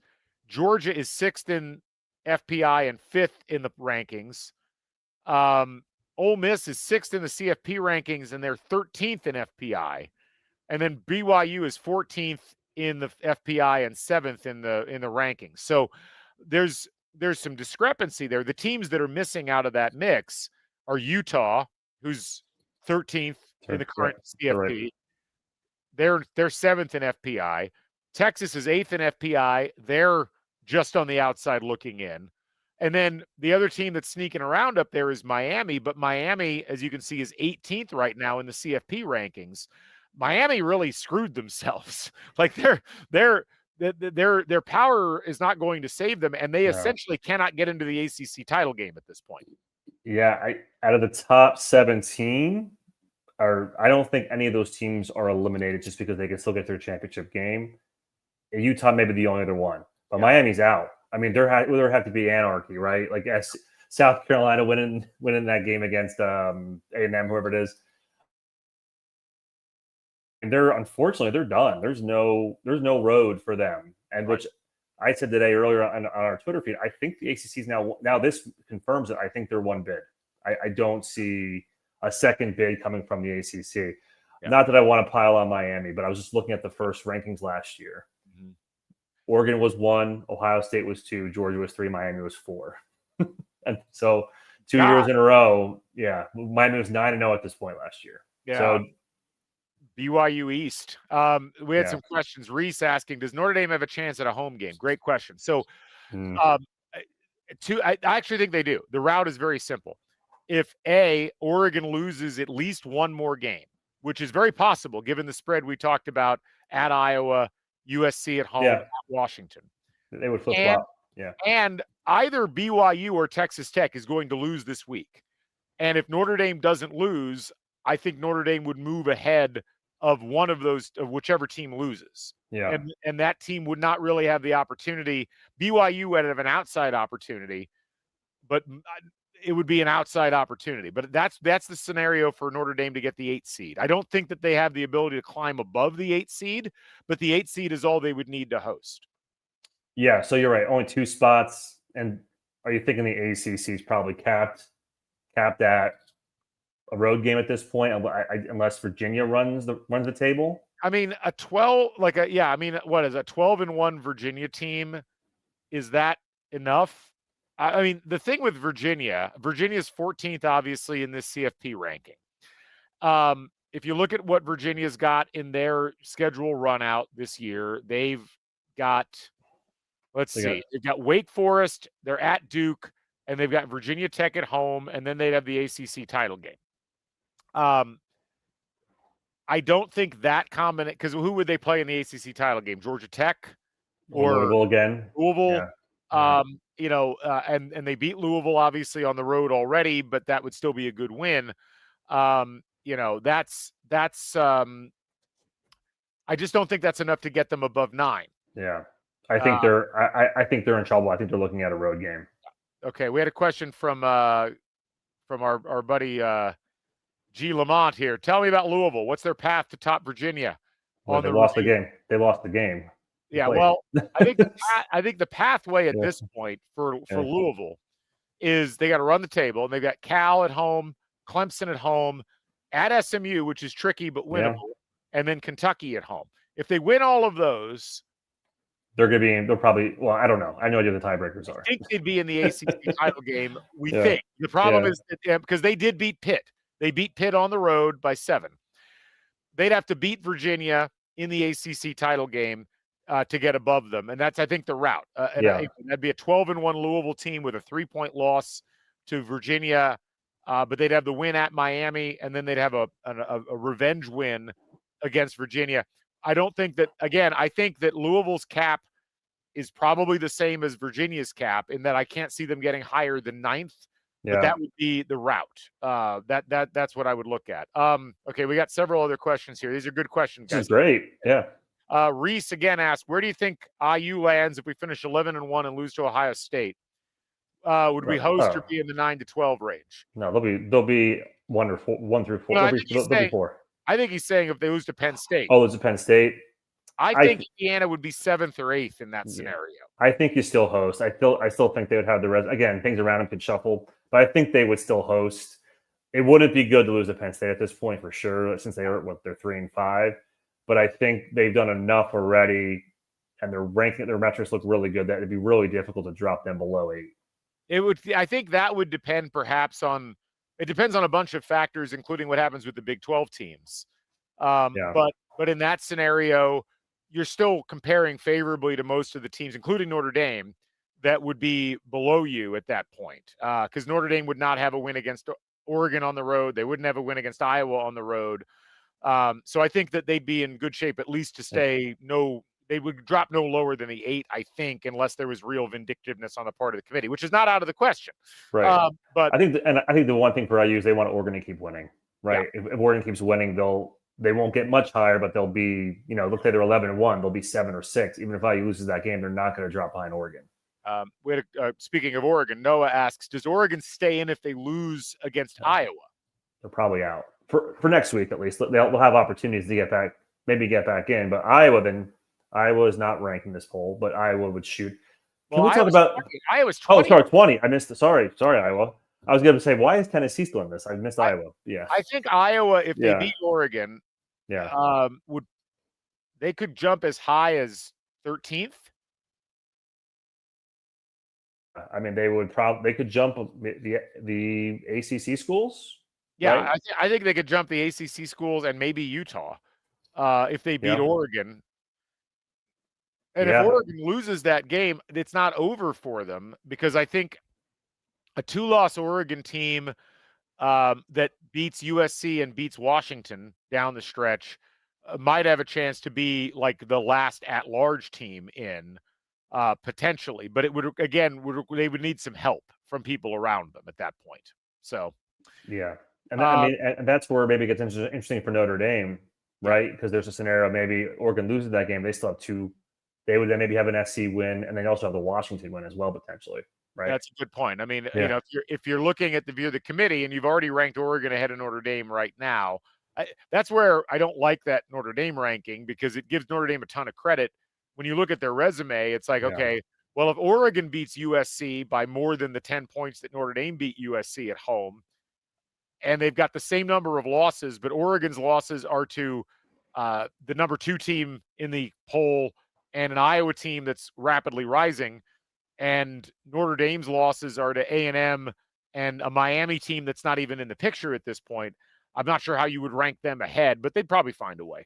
Georgia is 6th in FPI and 5th in the rankings. Ole Miss is 6th in the CFP rankings, and they're 13th in FPI. And then BYU is 14th in the FPI and 7th in the rankings. So there's some discrepancy there. The teams that are missing out of that mix are Utah, who's 13th in the current CFP. Right. They're 7th in FPI. Texas is 8th in FPI. They're just on the outside looking in. And then the other team that's sneaking around up there is Miami, but Miami, as you can see, is 18th right now in the CFP rankings. Miami really screwed themselves. Like their power is not going to save them, and they essentially cannot get into the ACC title game at this point. Yeah, out of the top 17, I don't think any of those teams are eliminated just because they can still get their championship game. Utah may be the only other one, but Miami's out. I mean, there have to be anarchy, right? Like as South Carolina winning that game against A&M, whoever it is, and unfortunately they're done. There's no road for them, and which I said today earlier on our Twitter feed. I think the ACC is now this confirms it. I think they're one bid. I don't see a second bid coming from the ACC. Yeah. Not that I want to pile on Miami, but I was just looking at the first rankings last year. Mm-hmm. Oregon was 1, Ohio State was 2, Georgia was 3, Miami was 4. And so 2 years in a row, Miami was 9-0 at this point last year. Yeah. So BYU East. We had some questions. Reese asking, does Notre Dame have a chance at a home game? Great question. So I actually think they do. The route is very simple. If Oregon loses at least one more game, which is very possible given the spread we talked about at Iowa, USC at home, at Washington. They would flip-flop. Yeah. And either BYU or Texas Tech is going to lose this week. And if Notre Dame doesn't lose, I think Notre Dame would move ahead of one of those, of whichever team loses. Yeah. And that team would not really have the opportunity. BYU would have an outside opportunity, but it would be an outside opportunity. But that's the scenario for Notre Dame to get the 8 seed. I don't think that they have the ability to climb above the 8 seed, but the 8 seed is all they would need to host. Yeah, so you're right. Only 2 spots. And are you thinking the ACC is probably capped at a road game at this point, unless Virginia runs the table? I mean, a 12, what is a 12-1 Virginia team? Is that enough? I mean, the thing with Virginia's 14th, obviously, in this CFP ranking. If you look at what Virginia's got in their schedule run out this year, they've got, they've got Wake Forest, they're at Duke, and they've got Virginia Tech at home, and then they'd have the ACC title game. I don't think that combination, because who would they play in the ACC title game? Georgia Tech or Louisville again? Louisville. Yeah. And they beat Louisville obviously on the road already, but that would still be a good win. That's I just don't think that's enough to get them above 9. Yeah. I think they're in trouble. I think they're looking at a road game. Okay, we had a question from our buddy G. Lamont here. Tell me about Louisville. What's their path to top Virginia? Well, they lost the game. They lost the game. Yeah, well, I think the pathway at this point for Louisville is they got to run the table, and they've got Cal at home, Clemson at home, at SMU, which is tricky but winnable, and then Kentucky at home. If they win all of those, they'll probably, well, I don't know. I know what the tiebreakers are. I think they'd be in the ACC title game. We think the problem is that, because they did beat Pitt. They beat Pitt on the road by 7. They'd have to beat Virginia in the ACC title game to get above them, and that's, I think, the route. That'd be a 12-1 Louisville team with a 3-point loss to Virginia, but they'd have the win at Miami, and then they'd have a revenge win against Virginia. I don't think that. Again, I think that Louisville's cap is probably the same as Virginia's cap in that I can't see them getting higher than 9th. But that would be the route. That's what I would look at. Okay, we got several other questions here. These are good questions, guys. This is great. Yeah. Reese again asked, where do you think IU lands if we finish 11-1 and lose to Ohio State? Would we host or be in the 9-12 range? No, they'll be 1 through 4. No, they'll be 4. I think he's saying if they lose to Penn State. Oh, lose to Penn State. I think Indiana would be 7th or 8th in that scenario. I think you still host. I still think they would have the rest. Again, things around them could shuffle, but I think they would still host. It wouldn't be good to lose to Penn State at this point for sure, since they are they're 3-5. But I think they've done enough already, and their metrics look really good that it'd be really difficult to drop them below 8. It would. I think that would depend perhaps on. It depends on a bunch of factors, including what happens with the Big 12 teams. But in that scenario, you're still comparing favorably to most of the teams, including Notre Dame, that would be below you at that point. Because Notre Dame would not have a win against Oregon on the road. They wouldn't have a win against Iowa on the road. So I think that they'd be in good shape at least to stay they would drop no lower than the 8, I think, unless there was real vindictiveness on the part of the committee, which is not out of the question. Right. But I think the one thing for IU is they want Oregon to keep winning. Right. Yeah. If Oregon keeps winning, they won't get much higher, but they'll be, let's say they're 11-1, they'll be 7 or 6. Even if IU loses that game, they're not going to drop behind Oregon. Speaking of Oregon, Noah asks, does Oregon stay in if they lose against Iowa? They're probably out for next week at least. They'll have opportunities to get back in. But Iowa is not ranked in this poll, but Iowa would shoot. Can we talk about Iowa's 20? Oh, sorry, 20. I missed it. Sorry, Iowa. I was going to say, why is Tennessee still in this? I missed Iowa. Yeah, I think Iowa, if they beat Oregon, they could jump as high as 13th. I mean, they could jump the ACC schools. Yeah, right? I think they could jump the ACC schools and maybe Utah if they beat Oregon. And if Oregon loses that game, it's not over for them, because I think a 2-loss Oregon team that beats USC and beats Washington down the stretch might have a chance to be like the last at-large team in potentially. But it would, again, they would need some help from people around them at that point. So, yeah. And and that's where maybe it gets interesting for Notre Dame, right? Because there's a scenario maybe Oregon loses that game, they still have 2. They would then maybe have an SC win, and they also have the Washington win as well, potentially. right? That's a good point. I mean, Yeah. if you're looking at the view of the committee and you've already ranked Oregon ahead of Notre Dame right now, that's where I don't like that Notre Dame ranking, because it gives Notre Dame a ton of credit. When you look at their resume, it's like, okay, well, if Oregon beats USC by more than the 10 points that Notre Dame beat USC at home, and they've got the same number of losses, but Oregon's losses are to the number 2 team in the poll and an Iowa team that's rapidly rising, and Notre Dame's losses are to A&M and a Miami team that's not even in the picture at this point. I'm not sure how you would rank them ahead, but they'd probably find a way.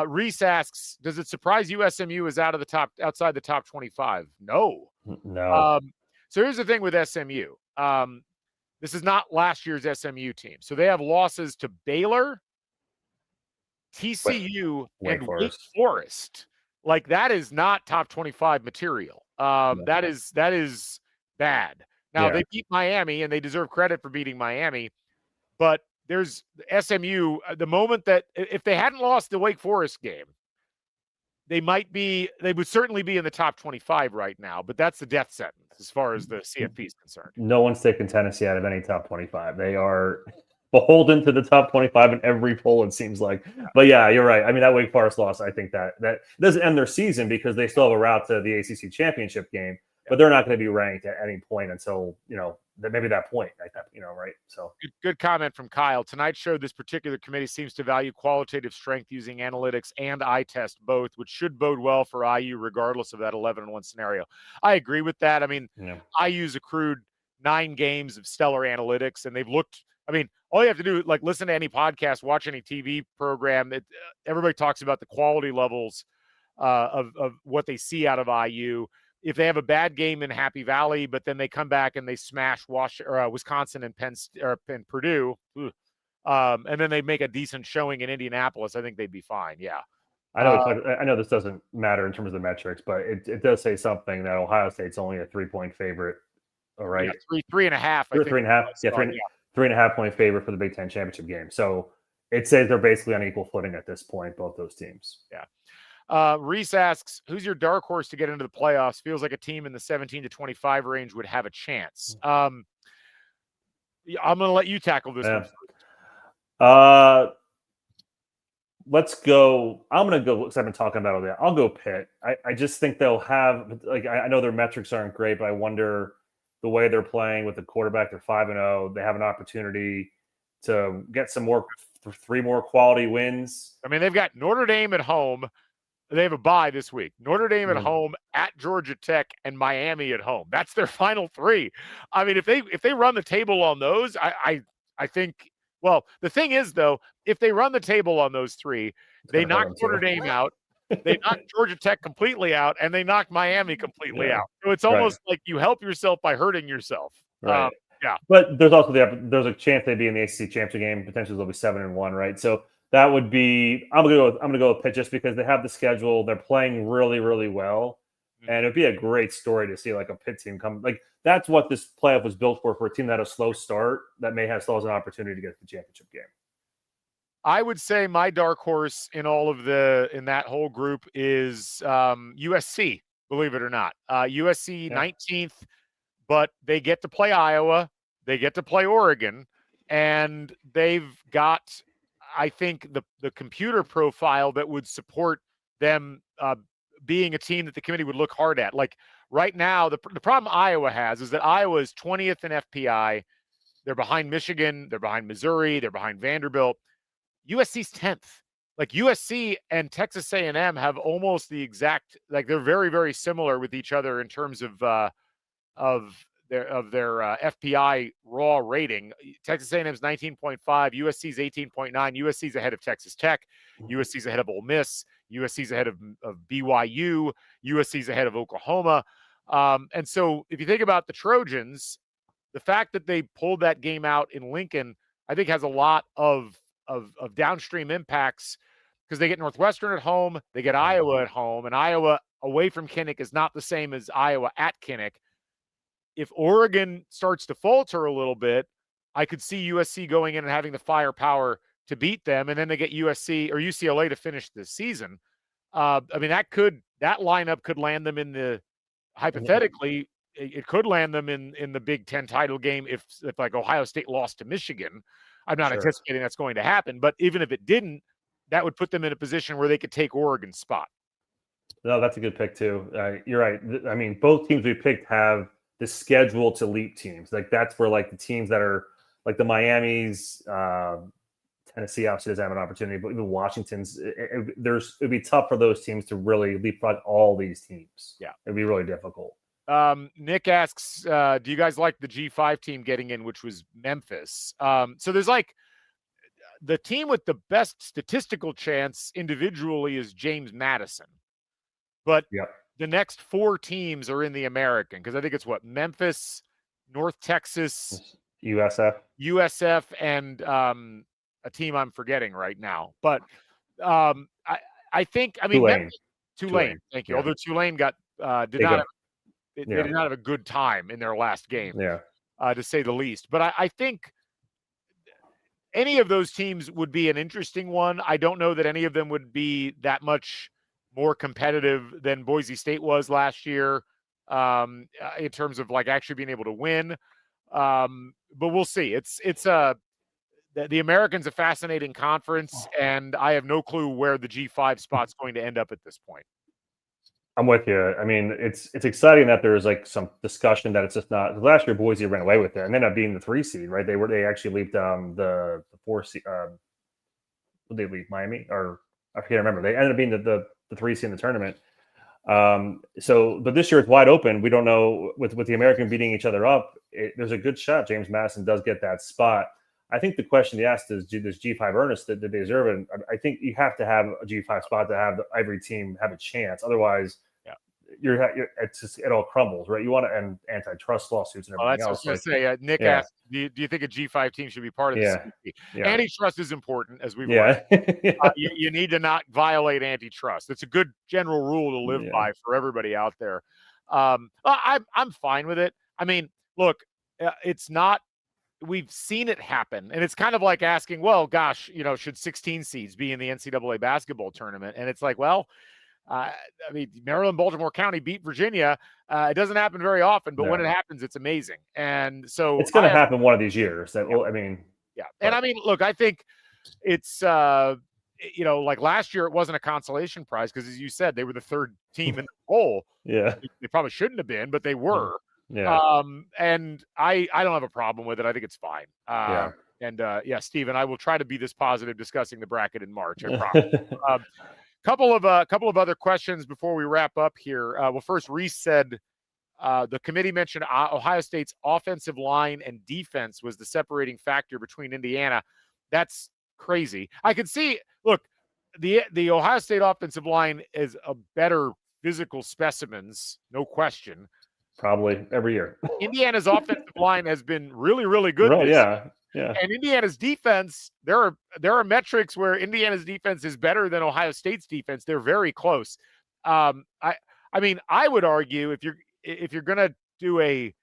Reese asks, does it surprise you SMU is outside the top 25? No. No. So here's the thing with SMU. This is not last year's SMU team. So they have losses to Baylor, TCU, and Wake Forest. Like, that is not top 25 material. That is bad. Now, they beat Miami, and they deserve credit for beating Miami. But there's SMU, the moment that if they hadn't lost the Wake Forest game, they would certainly be in the top 25 right now. But that's the death sentence as far as the CFP is concerned. No one's taken Tennessee out of any top 25. They are beholden to the top 25 in every poll, it seems like. But yeah, you're right. I mean, that Wake Forest loss, I think that doesn't end their season, because they still have a route to the ACC championship game, but they're not going to be ranked at any point until, maybe that point, like that, right? So good comment from Kyle. Tonight showed this particular committee seems to value qualitative strength using analytics and eye test both, which should bode well for IU regardless of that 11-1 scenario. I agree with that. I mean, IU's accrued 9 games of stellar analytics, and they've looked. I mean, all you have to do is listen to any podcast, watch any TV program. Everybody talks about the quality levels of what they see out of IU. If they have a bad game in Happy Valley, but then they come back and they smash Wisconsin and Purdue, and then they make a decent showing in Indianapolis, I think they'd be fine. Yeah. I know this doesn't matter in terms of the metrics, but it does say something that Ohio State's only a 3-point favorite. All right. Yeah, 3.5. 3.5. Yeah, 3.5 point favorite for the Big Ten championship game. So it says they're basically on equal footing at this point, both those teams. Yeah. Reese asks, who's your dark horse to get into the playoffs? Feels like a team in the 17 to 25 range would have a chance. I'm going to let you tackle this one. Let's go. I'm going to go, because I've been talking about it. I'll go Pitt. I just think they'll have, I know their metrics aren't great, but I wonder the way they're playing with the quarterback. They're 5-0. They have an opportunity to get 3 more quality wins. I mean, they've got Notre Dame at home. They have a bye this week. Notre Dame at home, at Georgia Tech, and Miami at home. That's their final 3. I mean, if they run the table on those, I think. Well, the thing is, though, if they run the table on those 3, they knock Notre Dame out, they knock Georgia Tech completely out, and they knock Miami completely out. So it's almost like you help yourself by hurting yourself. Right. Yeah. But there's also there's a chance they'd be in the ACC championship game. Potentially they'll be 7-1, right? So that would be. I'm gonna go with Pitt just because they have the schedule. They're playing really, really well, and it'd be a great story to see like a Pitt team come. Like, that's what this playoff was built for a team that had a slow start that may have still has an opportunity to get to the championship game. I would say my dark horse in that whole group is USC. Believe it or not, USC 19th, but they get to play Iowa, they get to play Oregon, and they've got, I think, the computer profile that would support them being a team that the committee would look hard at. Like right now, the problem Iowa has is that Iowa is 20th in FPI. They're behind Michigan. They're behind Missouri. They're behind Vanderbilt. USC's 10th. Like, USC and Texas A&M have almost the exact, like, they're very, very similar with each other in terms of their FPI raw rating. Texas A&M's 19.5, USC's 18.9. USC's ahead of Texas Tech. USC's ahead of Ole Miss. USC's ahead of BYU. USC's ahead of Oklahoma. And so if you think about the Trojans, the fact that they pulled that game out in Lincoln, I think has a lot of downstream impacts, because they get Northwestern at home, they get Iowa at home, and Iowa away from Kinnick is not the same as Iowa at Kinnick. If Oregon starts to falter a little bit, I could see USC going in and having the firepower to beat them, and then they get USC or UCLA to finish the season. I mean, that lineup could land them in the hypothetically, it could land them in the Big Ten title game if like Ohio State lost to Michigan. I'm not anticipating that's going to happen, but even if it didn't, that would put them in a position where they could take Oregon's spot. No, that's a good pick too. You're right. I mean, both teams we picked have the schedule to elite teams. Like that's where like the teams that are like the Miami's, Tennessee obviously doesn't have an opportunity, but even Washington's, it'd be tough for those teams to really leapfrog all these teams. Yeah, it'd be really difficult. Nick asks, do you guys like the G5 team getting in, which was Memphis? So there's like the team with the best statistical chance individually is James Madison. But the next 4 teams are in the American, because I think it's Memphis, North Texas, USF, and a team I'm forgetting right now. But I think, I mean, Tulane. Thank you. Yeah. Although Tulane did not have a good time in their last game, to say the least. But I think any of those teams would be an interesting one. I don't know that any of them would be that much more competitive than Boise State was last year in terms of like actually being able to win. But we'll see. The American's a fascinating conference, and I have no clue where the G5 spot's going to end up at this point. I'm with you. I mean, it's exciting that there's like some discussion that it's just not. Last year, Boise ran away with it, and ended up being the 3 seed, right? They actually leaped the 4 seed. Would they leap Miami or I can't remember? They ended up being the 3 seed in the tournament. But this year it's wide open. We don't know with the American beating each other up. There's a good shot James Madison does get that spot. I think the question you asked is, does G5 earnest that they deserve it? I think you have to have a G5 spot to have every team have a chance. Otherwise, it all crumbles, right? You want to end antitrust lawsuits and everything else. I was going to say, Nick asked, do you think a G5 team should be part of the CFP? Yeah. Antitrust is important, as we've learned. You need to not violate antitrust. It's a good general rule to live by for everybody out there. I'm fine with it. I mean, look, it's not. We've seen it happen, and it's kind of like asking, well, gosh, should 16 seeds be in the NCAA basketball tournament? And it's like, well, I mean, Maryland, Baltimore County beat Virginia. It doesn't happen very often, but when it happens, it's amazing. And so it's going to happen one of these years. And I mean, look, I think it's like last year, it wasn't a consolation prize because, as you said, they were the 3rd team in the poll. Yeah, they probably shouldn't have been, but they were. Yeah. And I don't have a problem with it. I think it's fine. And Stephen, I will try to be this positive discussing the bracket in March. I promise. Couple of other questions before we wrap up here. Well, first, Reese said the committee mentioned Ohio State's offensive line and defense was the separating factor between Indiana. That's crazy. I could see. Look, the Ohio State offensive line is a better physical specimens, no question. Probably every year. Indiana's offensive line has been really, really good. Right, yeah. And Indiana's defense, there are metrics where Indiana's defense is better than Ohio State's defense. They're very close. I mean, I would argue if you're gonna do a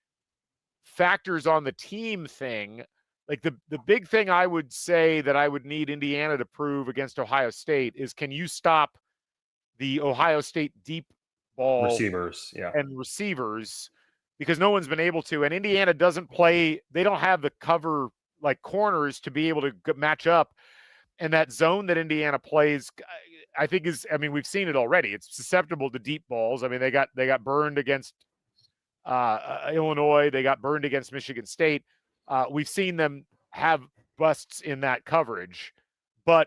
factors on the team thing, like the big thing I would say that I would need Indiana to prove against Ohio State is, can you stop the Ohio State deep ball receivers because no one's been able to, and Indiana doesn't play. They don't have the cover like corners to be able to match up. And that zone that Indiana plays, I think we've seen it already. It's susceptible to deep balls. I mean, they got burned against Illinois. They got burned against Michigan State. We've seen them have busts in that coverage, but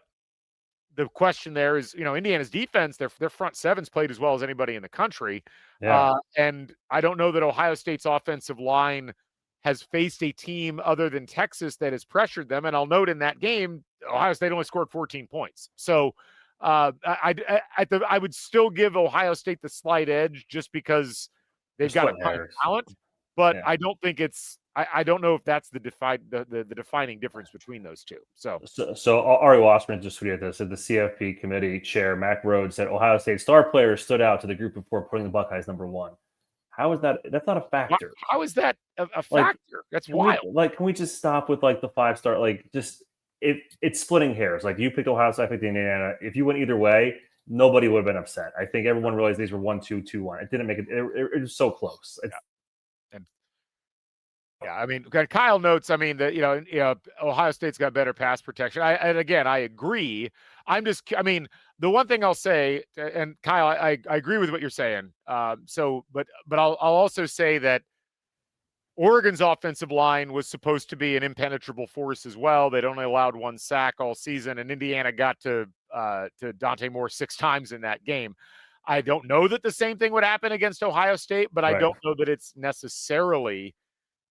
the question there is, Indiana's defense, their front seven's played as well as anybody in the country. And I don't know that Ohio State's offensive line has faced a team other than Texas that has pressured them. And I'll note in that game, Ohio State only scored 14 points. So I would still give Ohio State the slight edge just because they've got a ton of talent. But I don't think I don't know if that's the defining difference between those two. So Ari Wasserman just tweeted this. Said the CFP Committee chair Mac Rhodes said Ohio State star players stood out to the group before putting the Buckeyes number 1. How is that? That's not a factor. How is that a factor? That's wild. Can we just stop with like the 5-star? Like, just it's splitting hairs. Like, you picked Ohio State, I picked Indiana. If you went either way, nobody would have been upset. I think everyone realized these were 1-2, 2-1. It didn't make it. It was so close. Yeah, I mean, Kyle notes, I mean, that, Ohio State's got better pass protection. And again, I agree. The one thing I'll say, and Kyle, I agree with what you're saying. But I'll also say that Oregon's offensive line was supposed to be an impenetrable force as well. They'd only allowed 1 sack all season, and Indiana got to Dante Moore 6 times in that game. I don't know that the same thing would happen against Ohio State, but I don't know that it's necessarily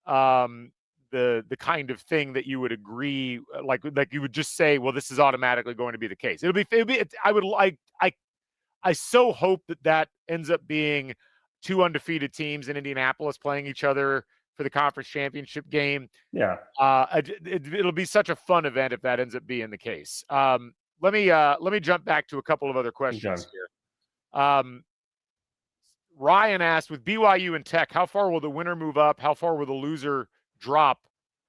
the kind of thing that you would agree, like you would just say, well, this is automatically going to be the case. I so hope that ends up being 2 undefeated teams in Indianapolis playing each other for the conference championship game. Yeah. It'll be such a fun event if that ends up being the case. Let me jump back to a couple of other questions here. Ryan asked, with BYU and Tech, how far will the winner move up? How far will the loser drop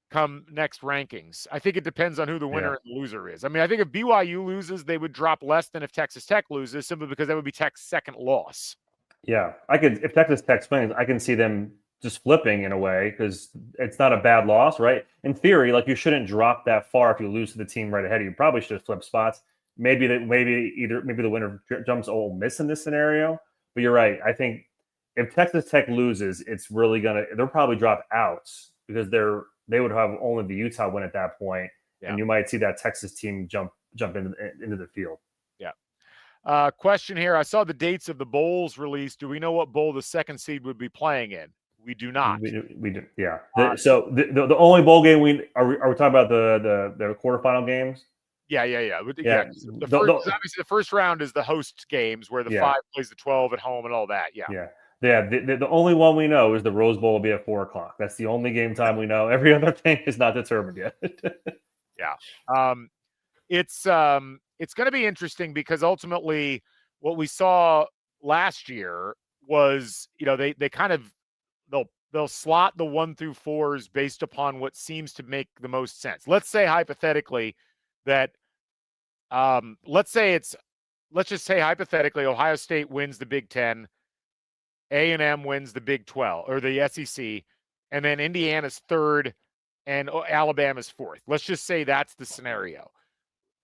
come next rankings? I think it depends on who the winner and the loser is. I mean, I think if BYU loses, they would drop less than if Texas Tech loses, simply because that would be Tech's second loss. Yeah, if Texas Tech wins, I can see them just flipping in a way, because it's not a bad loss, right? In theory, like, you shouldn't drop that far if you lose to the team right ahead. You probably should have flipped spots. Maybe the winner jumps Ole Miss in this scenario. But you're right. I think if Texas Tech loses, they'll probably drop out, because they would have only the Utah win at that point, and you might see that Texas team jump into the field. Yeah. Question here. I saw the dates of the bowls released. Do we know what bowl the second seed would be playing in? We do not. We do. Yeah. So the only bowl game are we talking about the quarterfinal games? Yeah. Obviously, the first round is the host games, where the 5 plays the 12 at home and all that. Yeah. The only one we know is the Rose Bowl will be at 4:00. That's the only game time we know. Every other thing is not determined yet. Yeah. It's going to be interesting, because ultimately what we saw last year was, they kind of they'll slot the 1 through 4s based upon what seems to make the most sense. Let's say hypothetically that let's just say hypothetically Ohio State wins the Big Ten, A&M wins the Big 12 or the SEC, and then Indiana's 3rd and Alabama's 4th. Let's just say that's the scenario.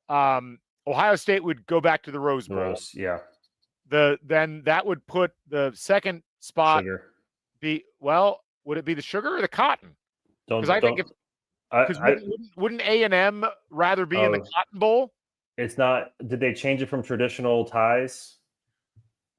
Ohio State would go back to the Rose Bowl. Then that would put the second spot would it be the Sugar or the Cotton? Because I think wouldn't A&M rather be in the Cotton Bowl? It's not. Did they change it from traditional ties?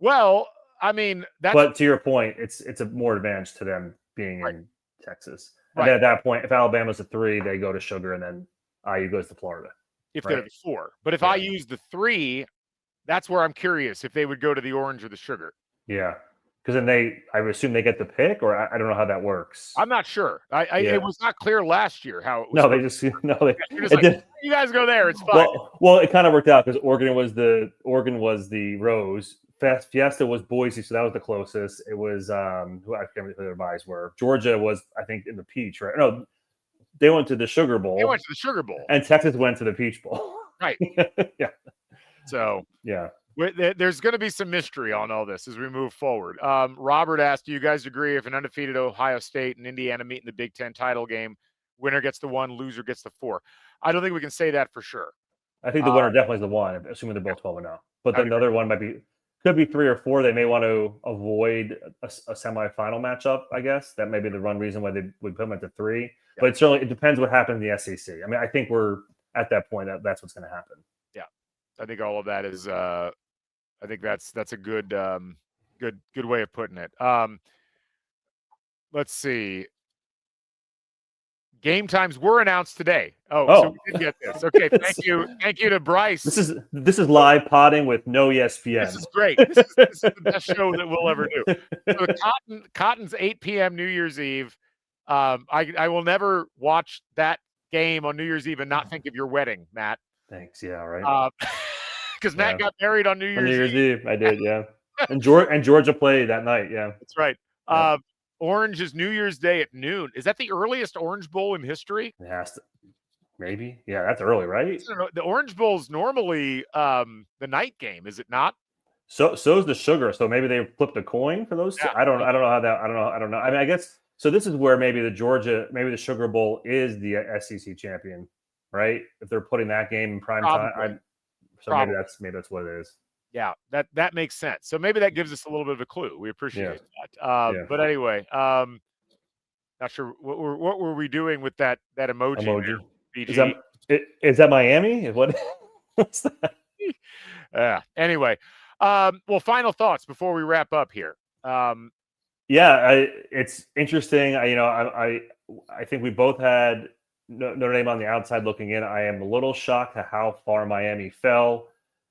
Well, I mean, but to your point, it's a more advantage to them being in Texas. And then at that point, if Alabama's a 3, they go to Sugar, and then IU goes to Florida. If they're the 4. But if I use the 3, that's where I'm curious if they would go to the Orange or the Sugar. Yeah. Because then I would assume they get the pick, or I don't know how that works. I'm not sure. It was not clear last year how it was. No, you guys go there. It's fine. Well, it kind of worked out, because Oregon was the Rose. Fiesta was Boise, so that was the closest. It was I can't remember who their buys were. Georgia was, I think, in the Peach, right? No, they went to the Sugar Bowl. They went to the Sugar Bowl, and Texas went to the Peach Bowl. Right. Yeah. So yeah. There's going to be some mystery on all this as we move forward. Robert asked, do you guys agree if an undefeated Ohio State and Indiana meet in the Big Ten title game, winner gets the 1, loser gets the 4? I don't think we can say that for sure. I think the winner definitely is the 1, assuming they're both 12-0. But then the other one could be 3 or 4. They may want to avoid a semifinal matchup, I guess. That may be the one reason why they would put them at the 3. Yeah. But it depends what happens in the SEC. I mean, I think we're at that point that's what's going to happen. Yeah. I think all of that is I think that's a good way of putting it. Let's see. Game times were announced today. So we did get this. Okay, thank you to Bryce. This is live potting with no ESPN. This is great. This is the best show that we'll ever do. So Cotton's 8 p.m. New Year's Eve. I will never watch that game on New Year's Eve and not think of your wedding, Matt. Thanks. Yeah. Right. Because Matt got married on New Year's Eve. I did, yeah. And Georgia played that night, yeah. That's right. Yeah. Orange is New Year's Day at noon. Is that the earliest Orange Bowl in history? It has to. Maybe. Yeah, that's early, right? The Orange Bowl's normally the night game, is it not? So's the Sugar. So maybe they flipped a coin for those. Yeah. I don't know how that. I don't know. I mean, I guess so. This is where maybe the Sugar Bowl is the SEC champion, right? If they're putting that game in prime time, maybe that's what it is. Yeah, that makes sense. So maybe that gives us a little bit of a clue. We appreciate that. But anyway, not sure what were we doing with that emoji. There, BG? Is that Miami? What's that? Yeah. Anyway, well, final thoughts before we wrap up here. It's interesting. I think we both had Notre Dame on the outside looking in. I am a little shocked at how far Miami fell.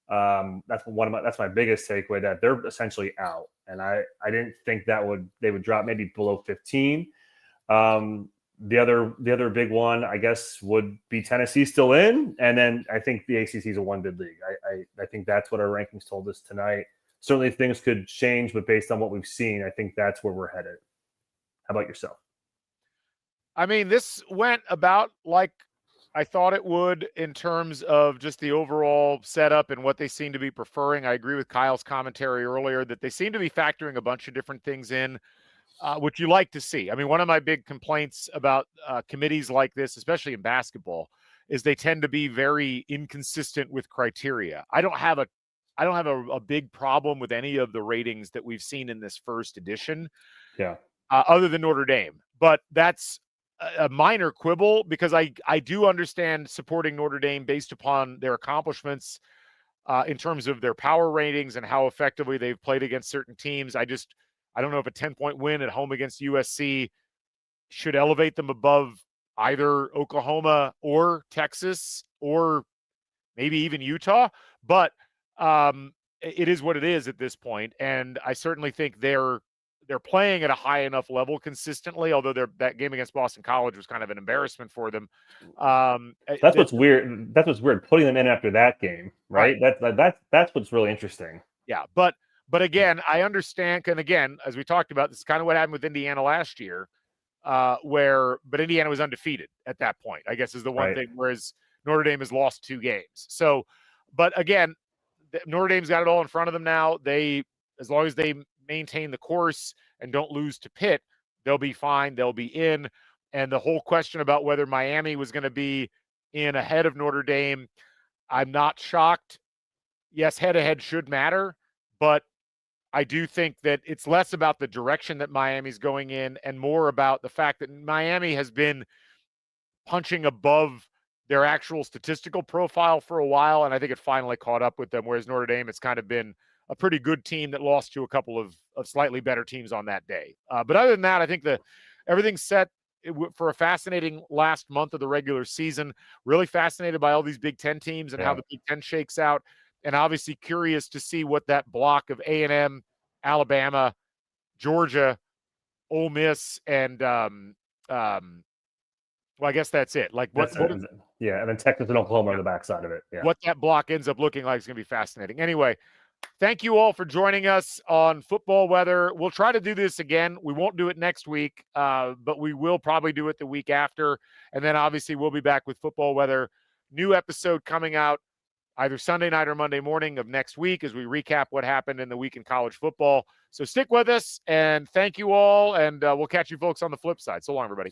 That's my biggest takeaway, that they're essentially out, and I didn't think they would drop maybe below 15. The other big one, I guess, would be Tennessee still in, and then I think the ACC is a one bid league. I think that's what our rankings told us tonight. Certainly things could change, but based on what we've seen, I think that's where we're headed. How about yourself? I mean, this went about like I thought it would in terms of just the overall setup and what they seem to be preferring. I agree with Kyle's commentary earlier that they seem to be factoring a bunch of different things in, which you like to see. I mean, one of my big complaints about committees like this, especially in basketball, is they tend to be very inconsistent with criteria. I don't have a big problem with any of the ratings that we've seen in this first edition. Yeah. Other than Notre Dame, but that's a minor quibble because I do understand supporting Notre Dame based upon their accomplishments in terms of their power ratings and how effectively they've played against certain teams. I don't know if a 10-point win at home against USC should elevate them above either Oklahoma or Texas or maybe even Utah, but it is what it is at this point. And I certainly think they're playing at a high enough level consistently, although that game against Boston College was kind of an embarrassment for them. That's what's weird. That's what's weird, putting them in after that game, right? That's what's really interesting. Yeah, but again, I understand. And again, as we talked about, this is kind of what happened with Indiana last year, but Indiana was undefeated at that point, I guess, is the one thing, whereas Notre Dame has lost 2 games. So, but again, Notre Dame's got it all in front of them now. As long as they maintain the course and don't lose to Pitt, they'll be fine. They'll be in. And the whole question about whether Miami was going to be in ahead of Notre Dame, I'm not shocked. Yes, head-to-head should matter, but I do think that it's less about the direction that Miami's going in and more about the fact that Miami has been punching above their actual statistical profile for a while, and I think it finally caught up with them, whereas Notre Dame, it's kind of been a pretty good team that lost to a couple of slightly better teams on that day. But other than that, I think everything's set for a fascinating last month of the regular season. Really fascinated by all these Big Ten teams and how the Big Ten shakes out. And obviously curious to see what that block of A&M, Alabama, Georgia, Ole Miss, and well, I guess that's it. Like and then Texas and Oklahoma on the backside of it. Yeah. What that block ends up looking like is going to be fascinating. Anyway, thank you all for joining us on Football Weather. We'll try to do this again. We won't do it next week, but we will probably do it the week after. And then obviously we'll be back with Football Weather. New episode coming out either Sunday night or Monday morning of next week as we recap what happened in the week in college football. So stick with us, and thank you all, and we'll catch you folks on the flip side. So long, everybody.